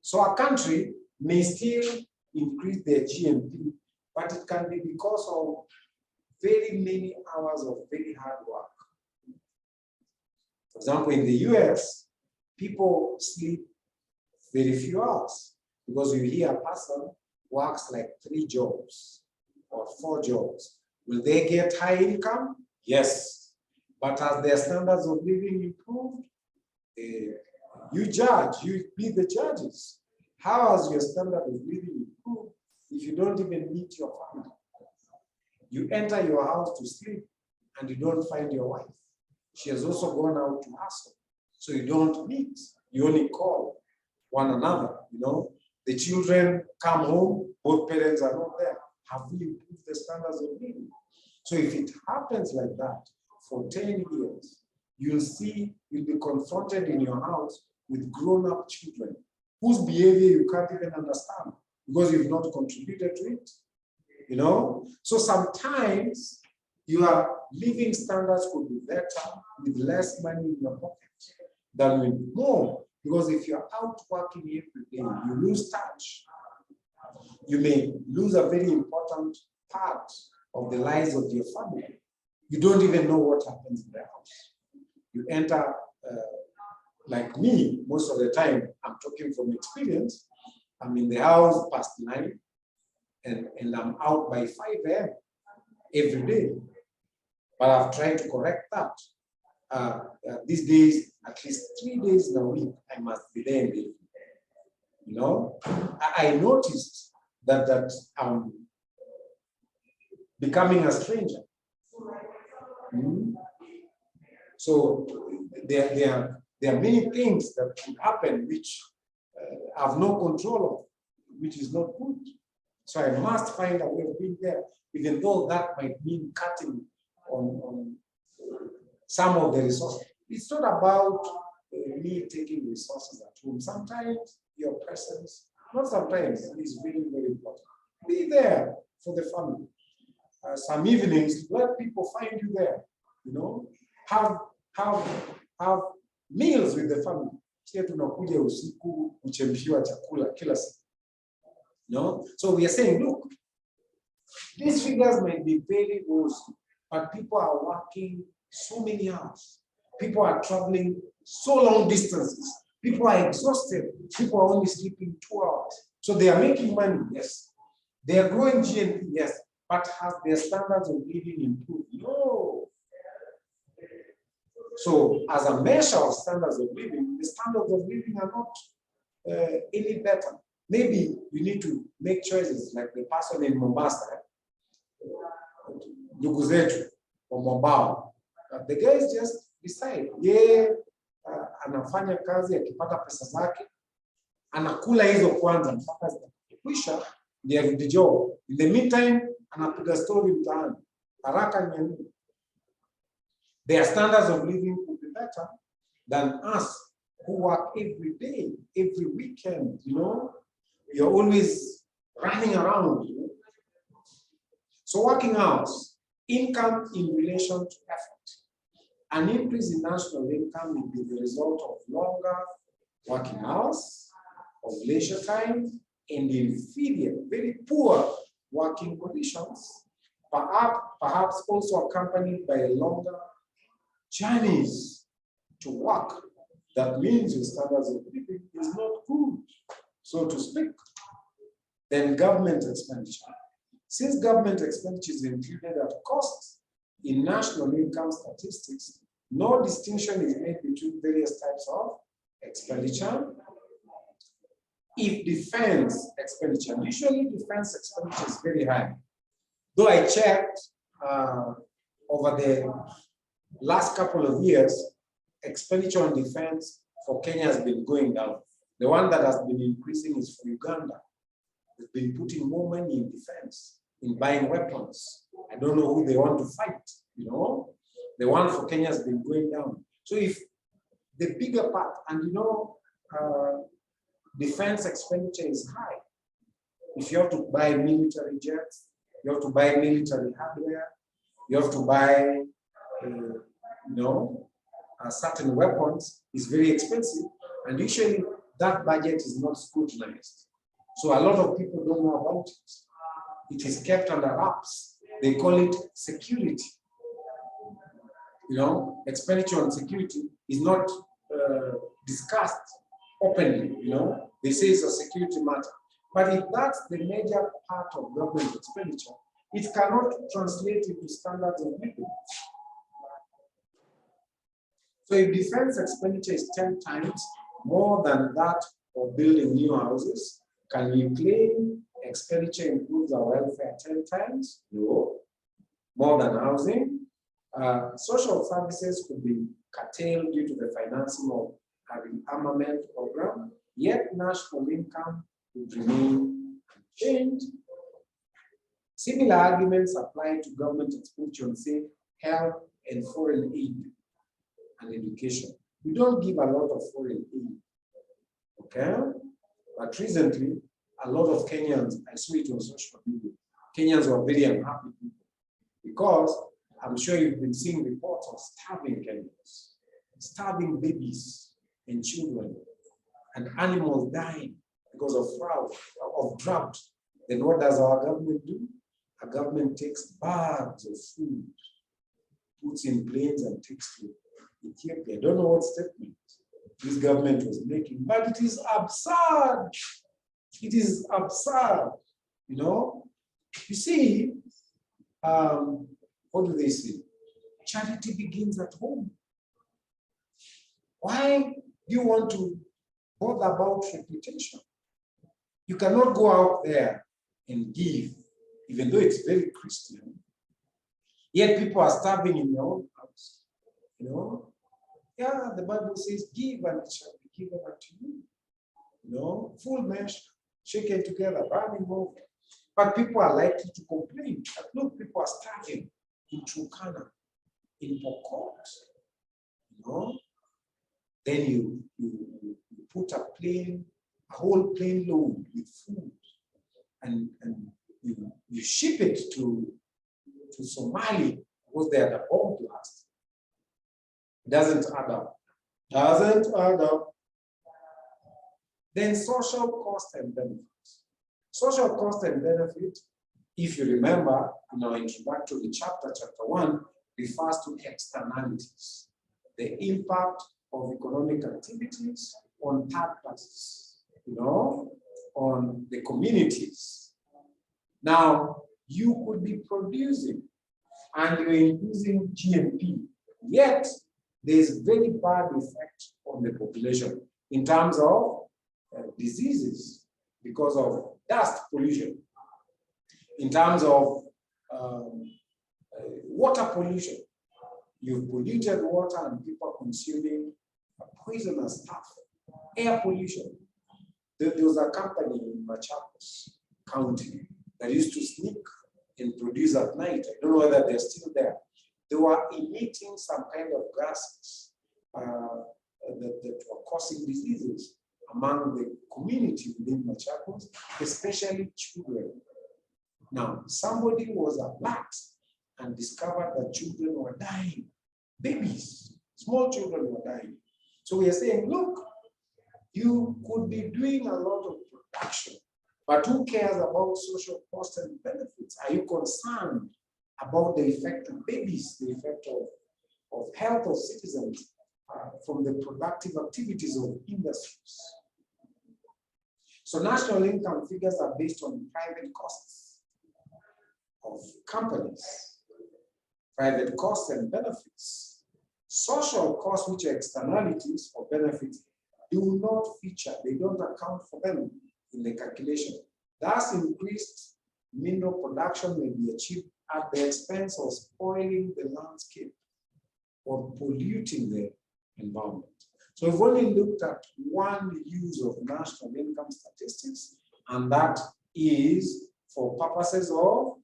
So a country may still increase their GNP, but it can be because of very many hours of very hard work. For example, in the US, people sleep very few hours because you hear a person works like 3 jobs or 4 jobs. Will they get high income? Yes. But as their standards of living improved, you judge, you be the judges. How has your standard of living improved if you don't even meet your family? You enter your house to sleep and you don't find your wife. She has also gone out to hustle. So you don't meet, you only call one another, you know. The children come home, both parents are not there. Have we improved the standards of living? So if it happens like that for 10 years, you'll be confronted in your house with grown-up children whose behavior you can't even understand because you've not contributed to it, you know? So sometimes your living standards could be better with less money in your pocket than with more, because if you're out working every day, you lose touch. You may lose a very important part of the lives of your family. You don't even know what happens in the house. You enter, like me, most of the time, I'm talking from experience, I'm in the house past 9 and I'm out by 5 a.m. every day. But I've tried to correct that. These days, at least 3 days in a week, I must be there in the evening. You know, I noticed that I'm becoming a stranger. So there are many things that could happen which I have no control of, which is not good. So I must find a way of being there, even though that might mean cutting on some of the resources. It's not about me taking resources at home. Sometimes your presence, not sometimes, is really very important. Be there for the family. Some evenings, let people find you there. You know, have meals with the family. Sio tunakuja usiku kuchemshiwa chakula kila siku. No, so we are saying, look, these figures might be very rosy, but people are working So many hours. People are traveling so long distances. People are exhausted. People are only sleeping 2 hours. So they are making money, yes. They are growing GNP, yes. But has their standards of living improved? No. So as a measure of standards of living, the standards of living are not any better. Maybe we need to make choices like the person in Mombasa, ndugu zetu wa Mwambao. The guys just decide, anafanya kazi, akipata pesa zake, anakula hizo kwanza mpaka zikisha ndio arudi job. In the meantime, anapiga story mtaani. Haraka nyingi. Their standards of living could be better than us who work every day, every weekend, you know. You're always running around, you know. So working hours, income in relation to effort. An increase in national income will be the result of longer working hours, of leisure time, and inferior, very poor working conditions, perhaps also accompanied by longer journeys to work. That means your standards of living is not good, so to speak. Then government expenditure. Since government expenditure is included at cost in national income statistics, no distinction is made between various types of expenditure. If defense expenditure, usually defense expenditure is very high. Though I checked over the last couple of years, expenditure on defense for Kenya has been going down. The one that has been increasing is for Uganda. They've been putting more money in defense, in buying weapons. I don't know who they want to fight, you know. The one for Kenya has been going down. So if the bigger part, and you know, defense expenditure is high. If you have to buy military jets, you have to buy military hardware, you have to buy, you know, certain weapons, is very expensive, and usually that budget is not scrutinized. So a lot of people don't know about it. It is kept under wraps. They call it security. You know, expenditure on security is not discussed openly, you know. They say it's a security matter. But if that's the major part of government expenditure, it cannot translate into standards of living. So if defense expenditure is 10 times more than that of building new houses, can we claim expenditure improves our welfare 10 times? No. More than housing. Social services could be curtailed due to the financing of an armament program, yet national income would remain unchanged. Similar arguments apply to government expenditure on, say, health and foreign aid and education. We don't give a lot of foreign aid, okay? But recently, a lot of Kenyans, I saw it on social media, Kenyans were very unhappy people because I'm sure you've been seeing reports of starving Kenyans, starving babies and children, and animals dying because of drought. Then what does our government do? Our government takes bags of food, puts in planes and takes to Ethiopia. I don't know what statement this government was making, but it is absurd. It is absurd, you know. You see, what do they say? Charity begins at home. Why do you want to bother about reputation? You cannot go out there and give, even though it's very Christian, yet people are starving in their own house. You know? Yeah, the Bible says, give and it shall be given unto you. You know, full measure, shaken together, running over. But people are likely to complain. Look, people are starving in Turkana, in Pokot. You know? Then you put a whole plane load with food, and you ship it to Somalia because they are the bomb blast. It doesn't add up. Doesn't add up. Then social cost and benefits. Social cost and benefit, if you remember in our introductory chapter 1, refers to externalities, the impact of economic activities on third parties, on the communities. Now, you could be producing and you're increasing GNP, yet there's very bad effect on the population in terms of diseases because of dust pollution, in terms of water pollution. You've polluted water and people are consuming poisonous stuff. Air pollution. There was a company in Machakos County that used to sneak and produce at night. I don't know whether they're still there. They were emitting some kind of gases that were causing diseases among the community within Machakos, especially children. Now, somebody was alert and discovered that children were dying. Babies, small children were dying. So we are saying, look, you could be doing a lot of production, but who cares about social costs and benefits? Are you concerned about the effect of babies, the effect of health of citizens from the productive activities of industries? So national income figures are based on private costs of companies, private costs and benefits. Social costs, which are externalities or benefits, do not feature, they don't account for them in the calculation. Thus, increased mineral production may be achieved at the expense of spoiling the landscape or polluting the environment. So we've only looked at one use of national income statistics, and that is for purposes of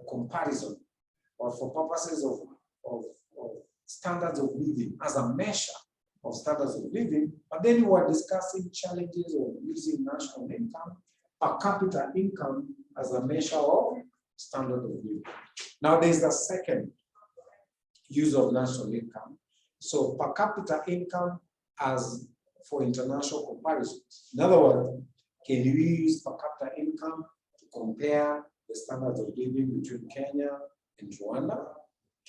comparison, or for purposes of standards of living as a measure of standards of living. But then we were discussing challenges of using national income, per capita income as a measure of standard of living. Now there's a second use of national income. So per capita income as for international comparisons. In other words, can you use per capita income to compare the standards of living between Kenya and Rwanda,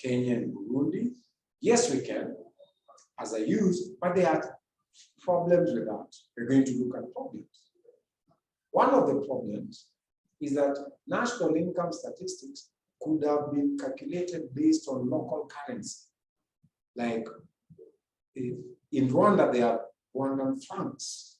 Kenya and Burundi? Yes, we can, as a use, but there are problems with that. We're going to look at problems. One of the problems is that national income statistics could have been calculated based on local currency. Like in Rwanda, they have Rwandan francs.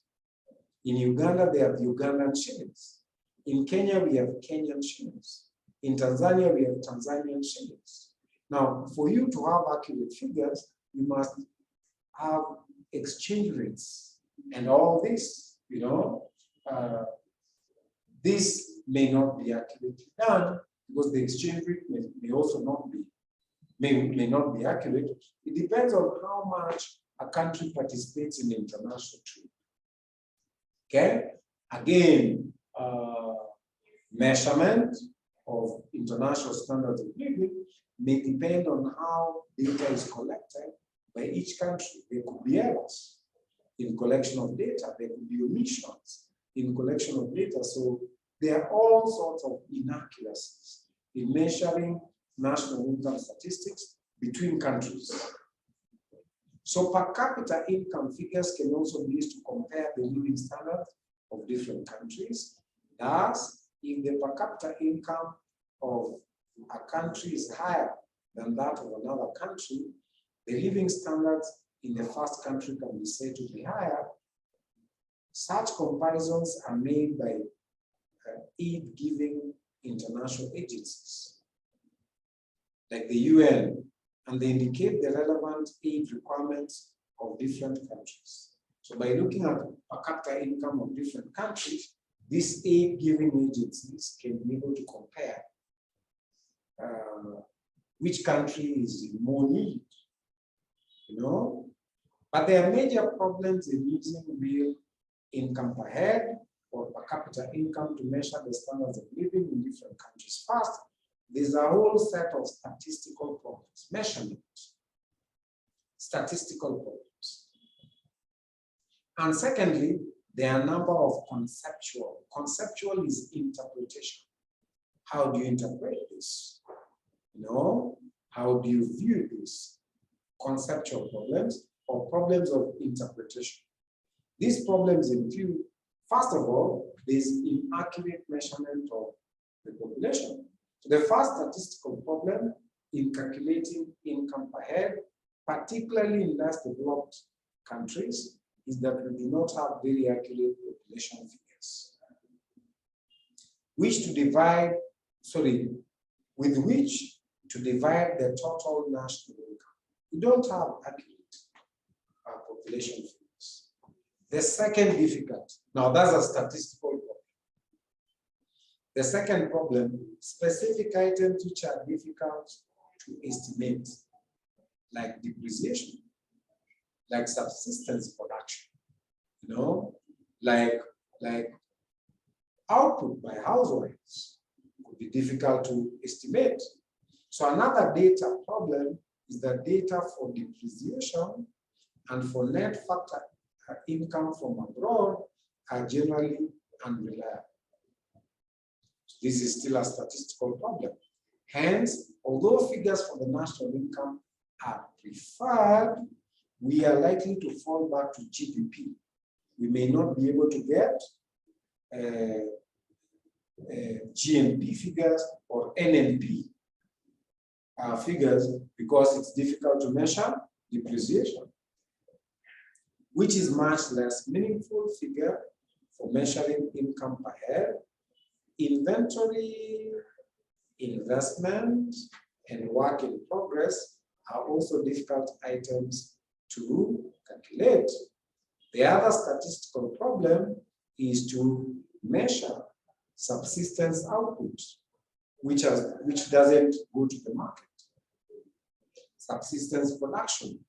In Uganda, they have Ugandan shillings. In Kenya, we have Kenyan shillings. In Tanzania, we have Tanzanian shillings. Now, for you to have accurate figures, you must have exchange rates and all this, this may not be accurately done because the exchange rate may also not be, may not be accurate. It depends on how much a country participates in international trade. Okay? Again, measurement of international standards of living may depend on how data is collected by each country. There could be errors in collection of data. There could be omissions in collection of data. So there are all sorts of inaccuracies in measuring national income statistics between countries. So per capita income figures can also be used to compare the living standards of different countries. Thus, if the per capita income of a country is higher than that of another country, the living standards in the first country can be said to be higher. Such comparisons are made by aid-giving international agencies, like the UN, and they indicate the relevant aid requirements of different countries. So by looking at per capita income of different countries, these aid-giving agencies can be able to compare which country is in more need, But there are major problems in using real income per head or per capita income to measure the standards of living in different countries. First, there's a whole set of statistical problems, measurement, statistical problems. And secondly, there are a number of conceptual. Conceptual is interpretation. How do you interpret this? How do you view these conceptual problems or problems of interpretation? These problems include, first of all, there's inaccurate measurement of the population. The first statistical problem in calculating income per head, particularly in less developed countries, is that we do not have very accurate population figures, with which to divide the total national income. We don't have accurate population figures. The second difficulty, now that's a statistical problem. The second problem, specific items which are difficult to estimate, like depreciation, like subsistence production, like output by households could be difficult to estimate. So another data problem is that data for depreciation and for net factor income from abroad are generally unreliable. This is still a statistical problem. Hence, although figures for the national income are preferred, we are likely to fall back to GDP. We may not be able to get GNP figures or NNP figures because it's difficult to measure depreciation, which is much less meaningful figure for measuring income per head. Inventory, investment, and work in progress are also difficult items to calculate. The other statistical problem is to measure subsistence output, which doesn't go to the market. Subsistence production.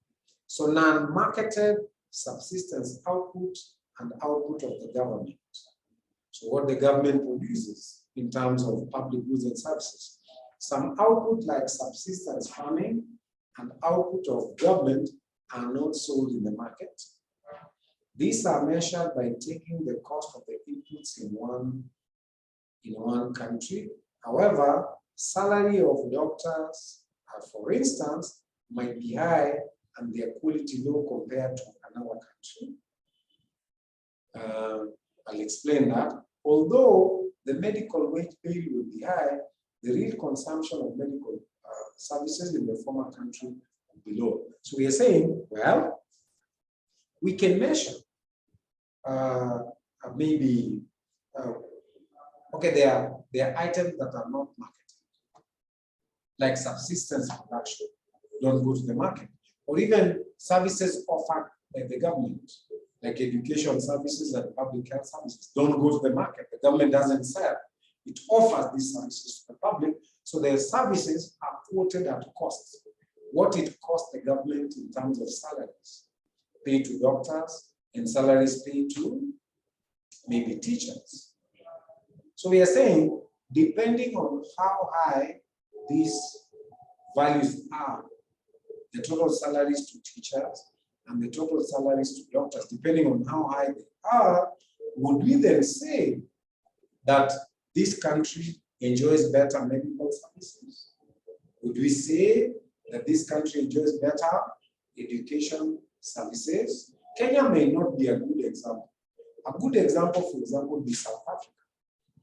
So non-marketed subsistence output and output of the government. So what the government produces in terms of public goods and services. Some output like subsistence farming and output of government are not sold in the market. These are measured by taking the cost of the inputs in one country. However, salary of doctors, for instance, might be high and their quality low compared to another country. I'll explain that. Although the medical wage bill will be high, the real consumption of medical services in the former country will be low. So we are saying, well, we can measure maybe, okay, there are items that are not marketed, like subsistence production, don't go to the market, or even services offered by the government, like education services and public health services, don't go to the market. The government doesn't sell. It offers these services to the public, so their services are quoted at cost. What it costs the government in terms of salaries, paid to doctors, and salaries paid to maybe teachers. So we are saying, depending on how high these values are, the total salaries to teachers and the total salaries to doctors, depending on how high they are, would we then say that this country enjoys better medical services? Would we say that this country enjoys better education services? Kenya may not be a good example. A good example, for example, would be South Africa.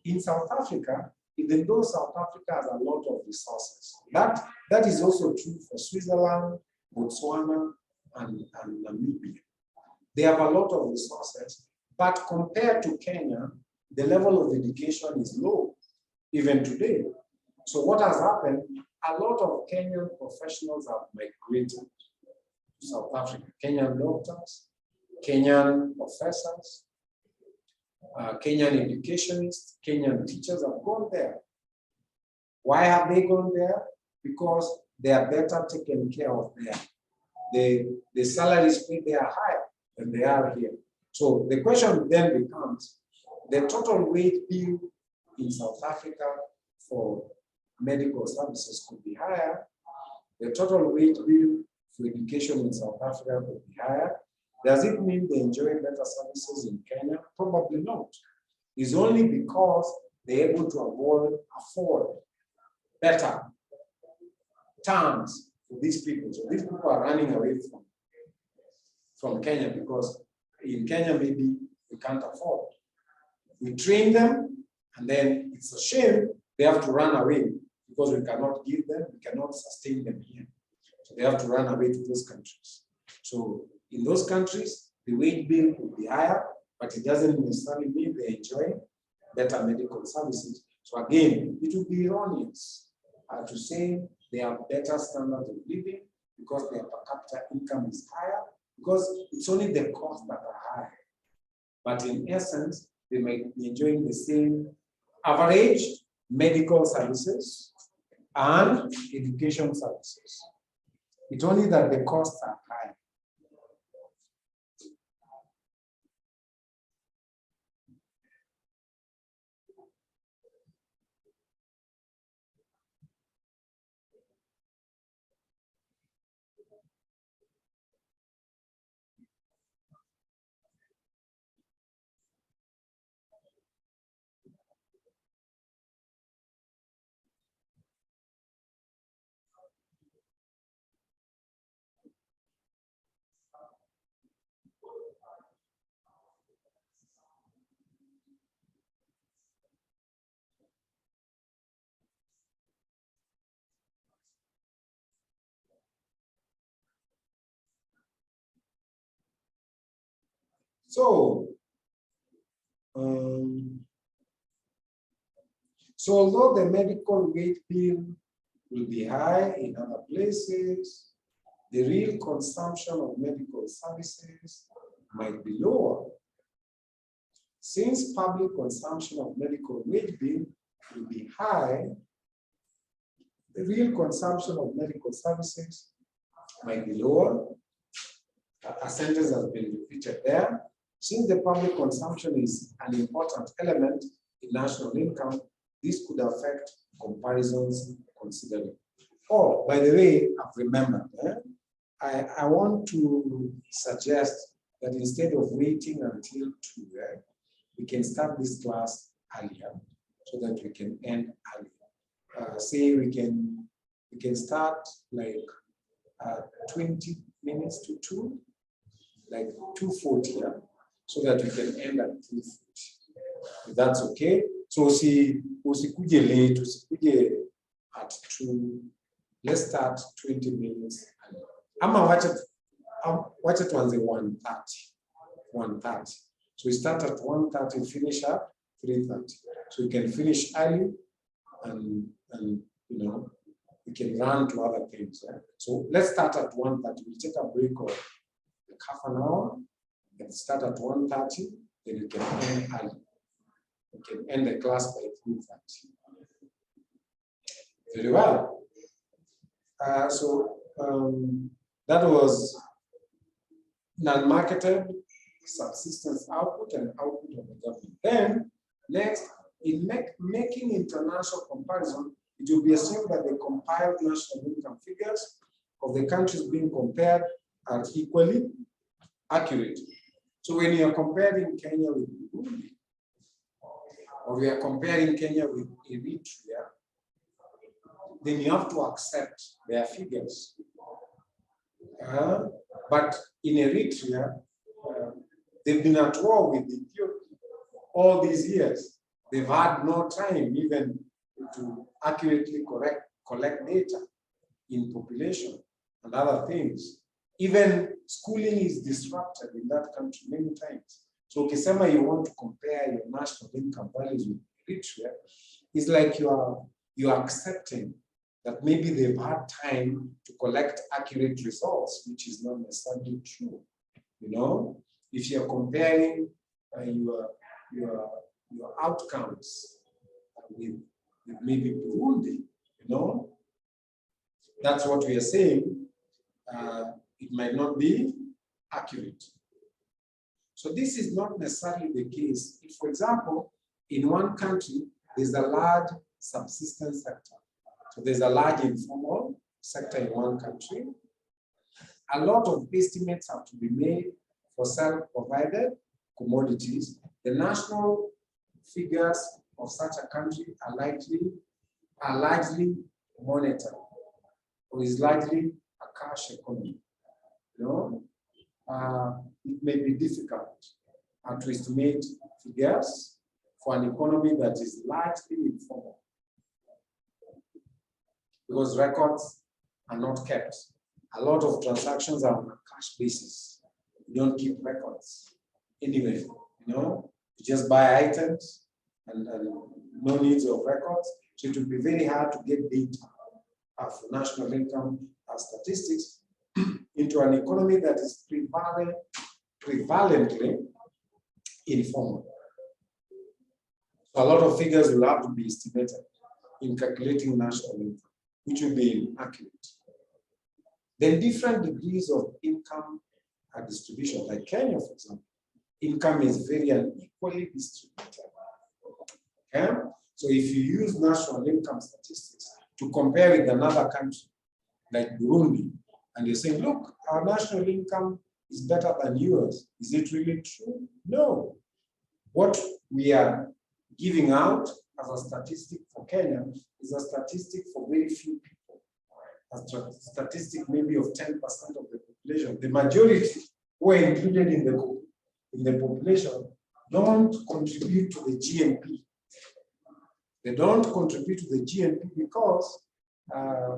In South Africa, even though South Africa has a lot of resources, that is also true for Switzerland, Botswana, and Namibia. They have a lot of resources, but compared to Kenya, the level of education is low, even today. So what has happened, a lot of Kenyan professionals have migrated to South Africa. Kenyan doctors, Kenyan professors, Kenyan educationists, Kenyan teachers have gone there. Why have they gone there? Because they are better taken care of there. The salaries paid there are higher than they are here. So the question then becomes, the total wage bill in South Africa for medical services could be higher. The total wage bill for education in South Africa could be higher. Does it mean they enjoy better services in Kenya? Probably not. It's only because they're able to afford better terms for these people. So these people are running away from Kenya because in Kenya, maybe we can't afford. We train them, and then it's a shame they have to run away because we cannot give them, we cannot sustain them here. So they have to run away to those countries. So in those countries, the wage bill will be higher, but it doesn't necessarily mean they enjoy better medical services. So again, it would be erroneous to say they have better standards of living because their per capita income is higher, because it's only the costs that are high. But in essence, they might be enjoying the same average medical services and education services. It's only that the costs are high. So although the medical wage bill will be high in other places, the real consumption of medical services might be lower. Since public consumption of medical wage bill will be high, the real consumption of medical services might be lower. A sentence has been repeated there. Since the public consumption is an important element in national income, this could affect comparisons considerably. Oh, by the way, I've remembered, I want to suggest that instead of waiting until 2, we can start this class earlier so that we can end earlier. Say we can start like 20 minutes to 2, like 2:40, yeah? So that we can end at 2:40. If that's okay. So usikuje late, usikuje at 2. Let's start 20 minutes. Ama wacha tuanze 1:30. So we start at 1:30, finish at 3:30. So we can finish early and you know, we can run to other things. Yeah? So let's start at 1:30. We'll take a break of like half an hour and start at 1:30, then we can end early. We can end the class by 3:30. Very well. That was non-marketed subsistence output and output of the government. Then, next, in making international comparison, it will be assumed that the compiled national income figures of the countries being compared are equally accurate. So when you are comparing Kenya with Burundi, or we are comparing Kenya with Eritrea, then you have to accept their figures. But in Eritrea, they've been at war with Ethiopia all these years. They've had no time even to accurately collect data in population and other things. Even schooling is disrupted in that country many times. So ukisema you want to compare your national income values with Eritrea, it's like you are accepting that maybe they've had time to collect accurate results, which is not necessarily true. You know, if you're comparing your outcomes with maybe Burundi, you know, that's what we are saying. It might not be accurate. So this is not necessarily the case. If, for example, in one country, there's a large subsistence sector. So there's a large informal sector in one country. A lot of estimates have to be made for self-provided commodities. The national figures of such a country are largely monetary. or is largely a cash economy. You know, it may be difficult to estimate figures for an economy that is largely informal, because records are not kept. A lot of transactions are on a cash basis. You don't keep records anyway. You know, you just buy items and no needs of records. So it will be very hard to get data for national income statistics into an economy that is prevalently informal. So a lot of figures will have to be estimated in calculating national income, which will be inaccurate. Then different degrees of income distribution, like Kenya, for example, income is very unequally distributed. Okay? So if you use national income statistics to compare with another country, like Burundi, and you're saying, look, our national income is better than yours. Is it really true? No. What we are giving out as a statistic for Kenya is a statistic for very few people. A statistic maybe of 10% of the population. The majority who are included in the population don't contribute to the GNP. They don't contribute to the GNP because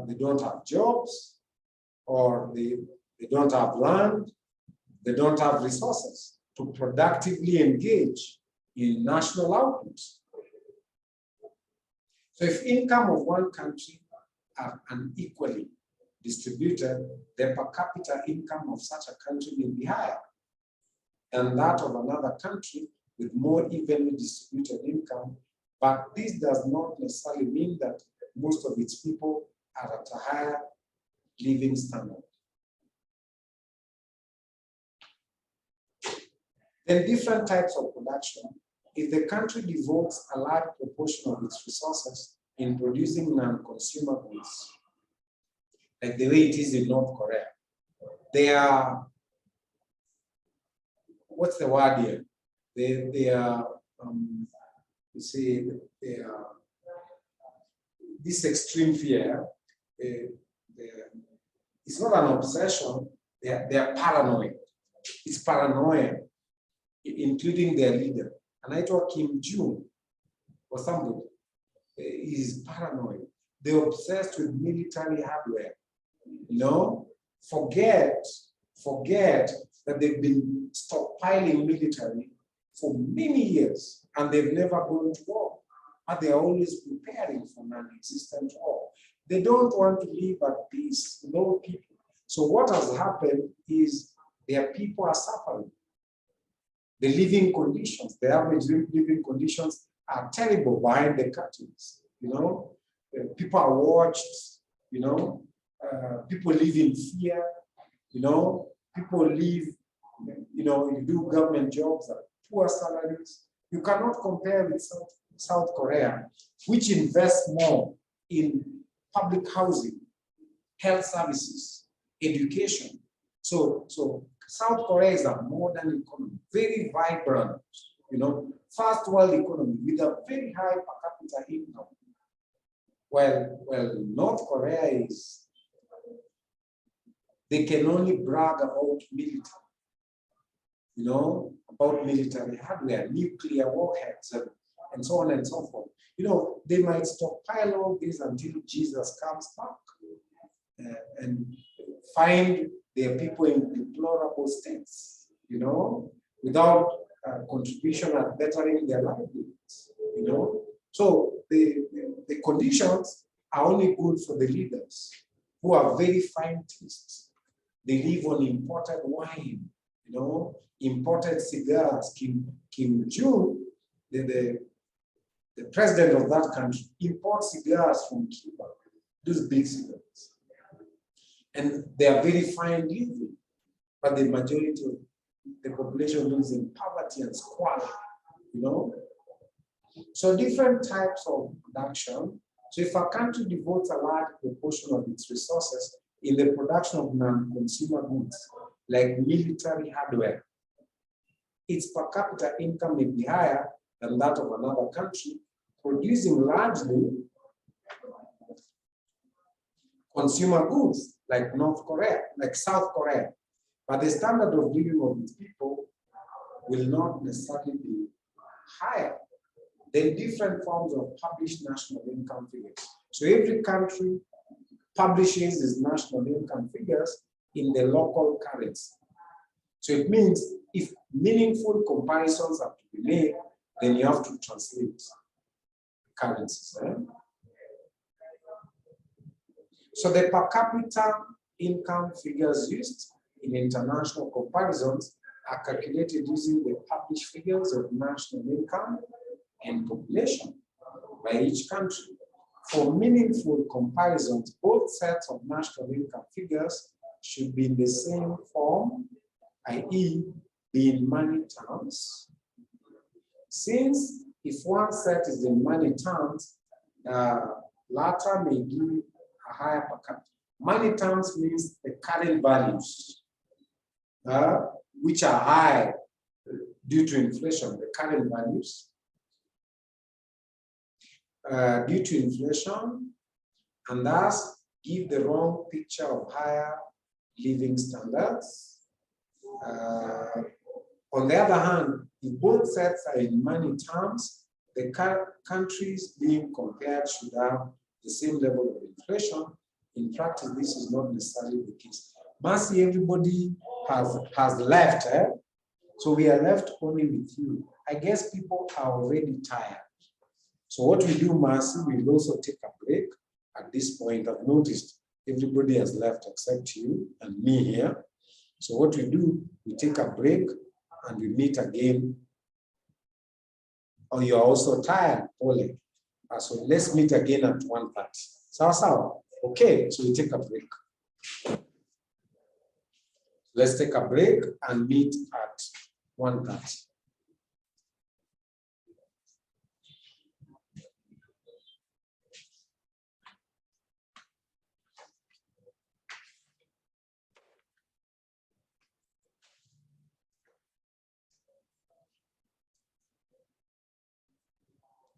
they don't have jobs, or they don't have land, they don't have resources to productively engage in national outputs. So if income of one country are unequally distributed, the per capita income of such a country may be higher than that of another country with more evenly distributed income. But this does not necessarily mean that most of its people are at a higher living standard. Then different types of production. If the country devotes a large proportion of its resources in producing non-consumer goods, like the way it is in North Korea, they are, what's the word here? They are, you see, they are, this extreme fear, it's not an obsession, they are paranoid. It's paranoia, including their leader. And I thought Kim Jong or somebody is paranoid. They're obsessed with military hardware. You know, forget that they've been stockpiling military for many years and they've never gone to war. And they're always preparing for non-existent war. They don't want to live at peace with all people. So what has happened is their people are suffering. The living conditions, the average living conditions are terrible behind the curtains. You know, people are watched, you know, people live in fear, you know, people live, you know, you do government jobs at poor salaries. You cannot compare with South Korea, which invests more in public housing, health services, education. So South Korea is a modern economy, very vibrant, you know, first world economy with a very high per capita income. Well, North Korea is, they can only brag about military, you know, about military hardware, nuclear warheads, and so on and so forth. You know, they might stockpile all this until Jesus comes back and find their people in deplorable states, you know, without contribution at bettering their livelihoods, you know. So the conditions are only good for the leaders who are very fine tastes. They live on imported wine, you know, imported cigars. Kim Jong, the president of that country, imports cigars from Cuba, those big cigars. And they are very fine living, but the majority of the population lives in poverty and squalor, you know. So different types of production. So if a country devotes a large proportion of its resources in the production of non-consumer goods, like military hardware, its per capita income may be higher than that of another country, producing largely consumer goods like North Korea, like South Korea. But the standard of living of these people will not necessarily be higher than different forms of published national income figures. So every country publishes its national income figures in the local currency. So it means if meaningful comparisons have to be made, then you have to translate currencies. So the per capita income figures used in international comparisons are calculated using the published figures of national income and population by each country. For meaningful comparisons, both sets of national income figures should be in the same form, i.e., be in money terms. Since if one set is in money terms, latter may give a higher per capita. Money terms means the current values, which are high due to inflation, the current values. Due to inflation, and thus give the wrong picture of higher living standards. On the other hand, if both sets are in money terms, the countries being compared should have the same level of inflation. In practice, this is not necessarily the case. Mercy, everybody has left, so we are left only with you. I guess people are already tired. So what we do, Mercy, we'll also take a break at this point. I've noticed everybody has left except you and me here. So what we do, we take a break and we meet again. Oh, you're also tired, Ole. So let's meet again at 1:30. Sawa. Okay, so we take a break. Let's take a break and meet at 1:30.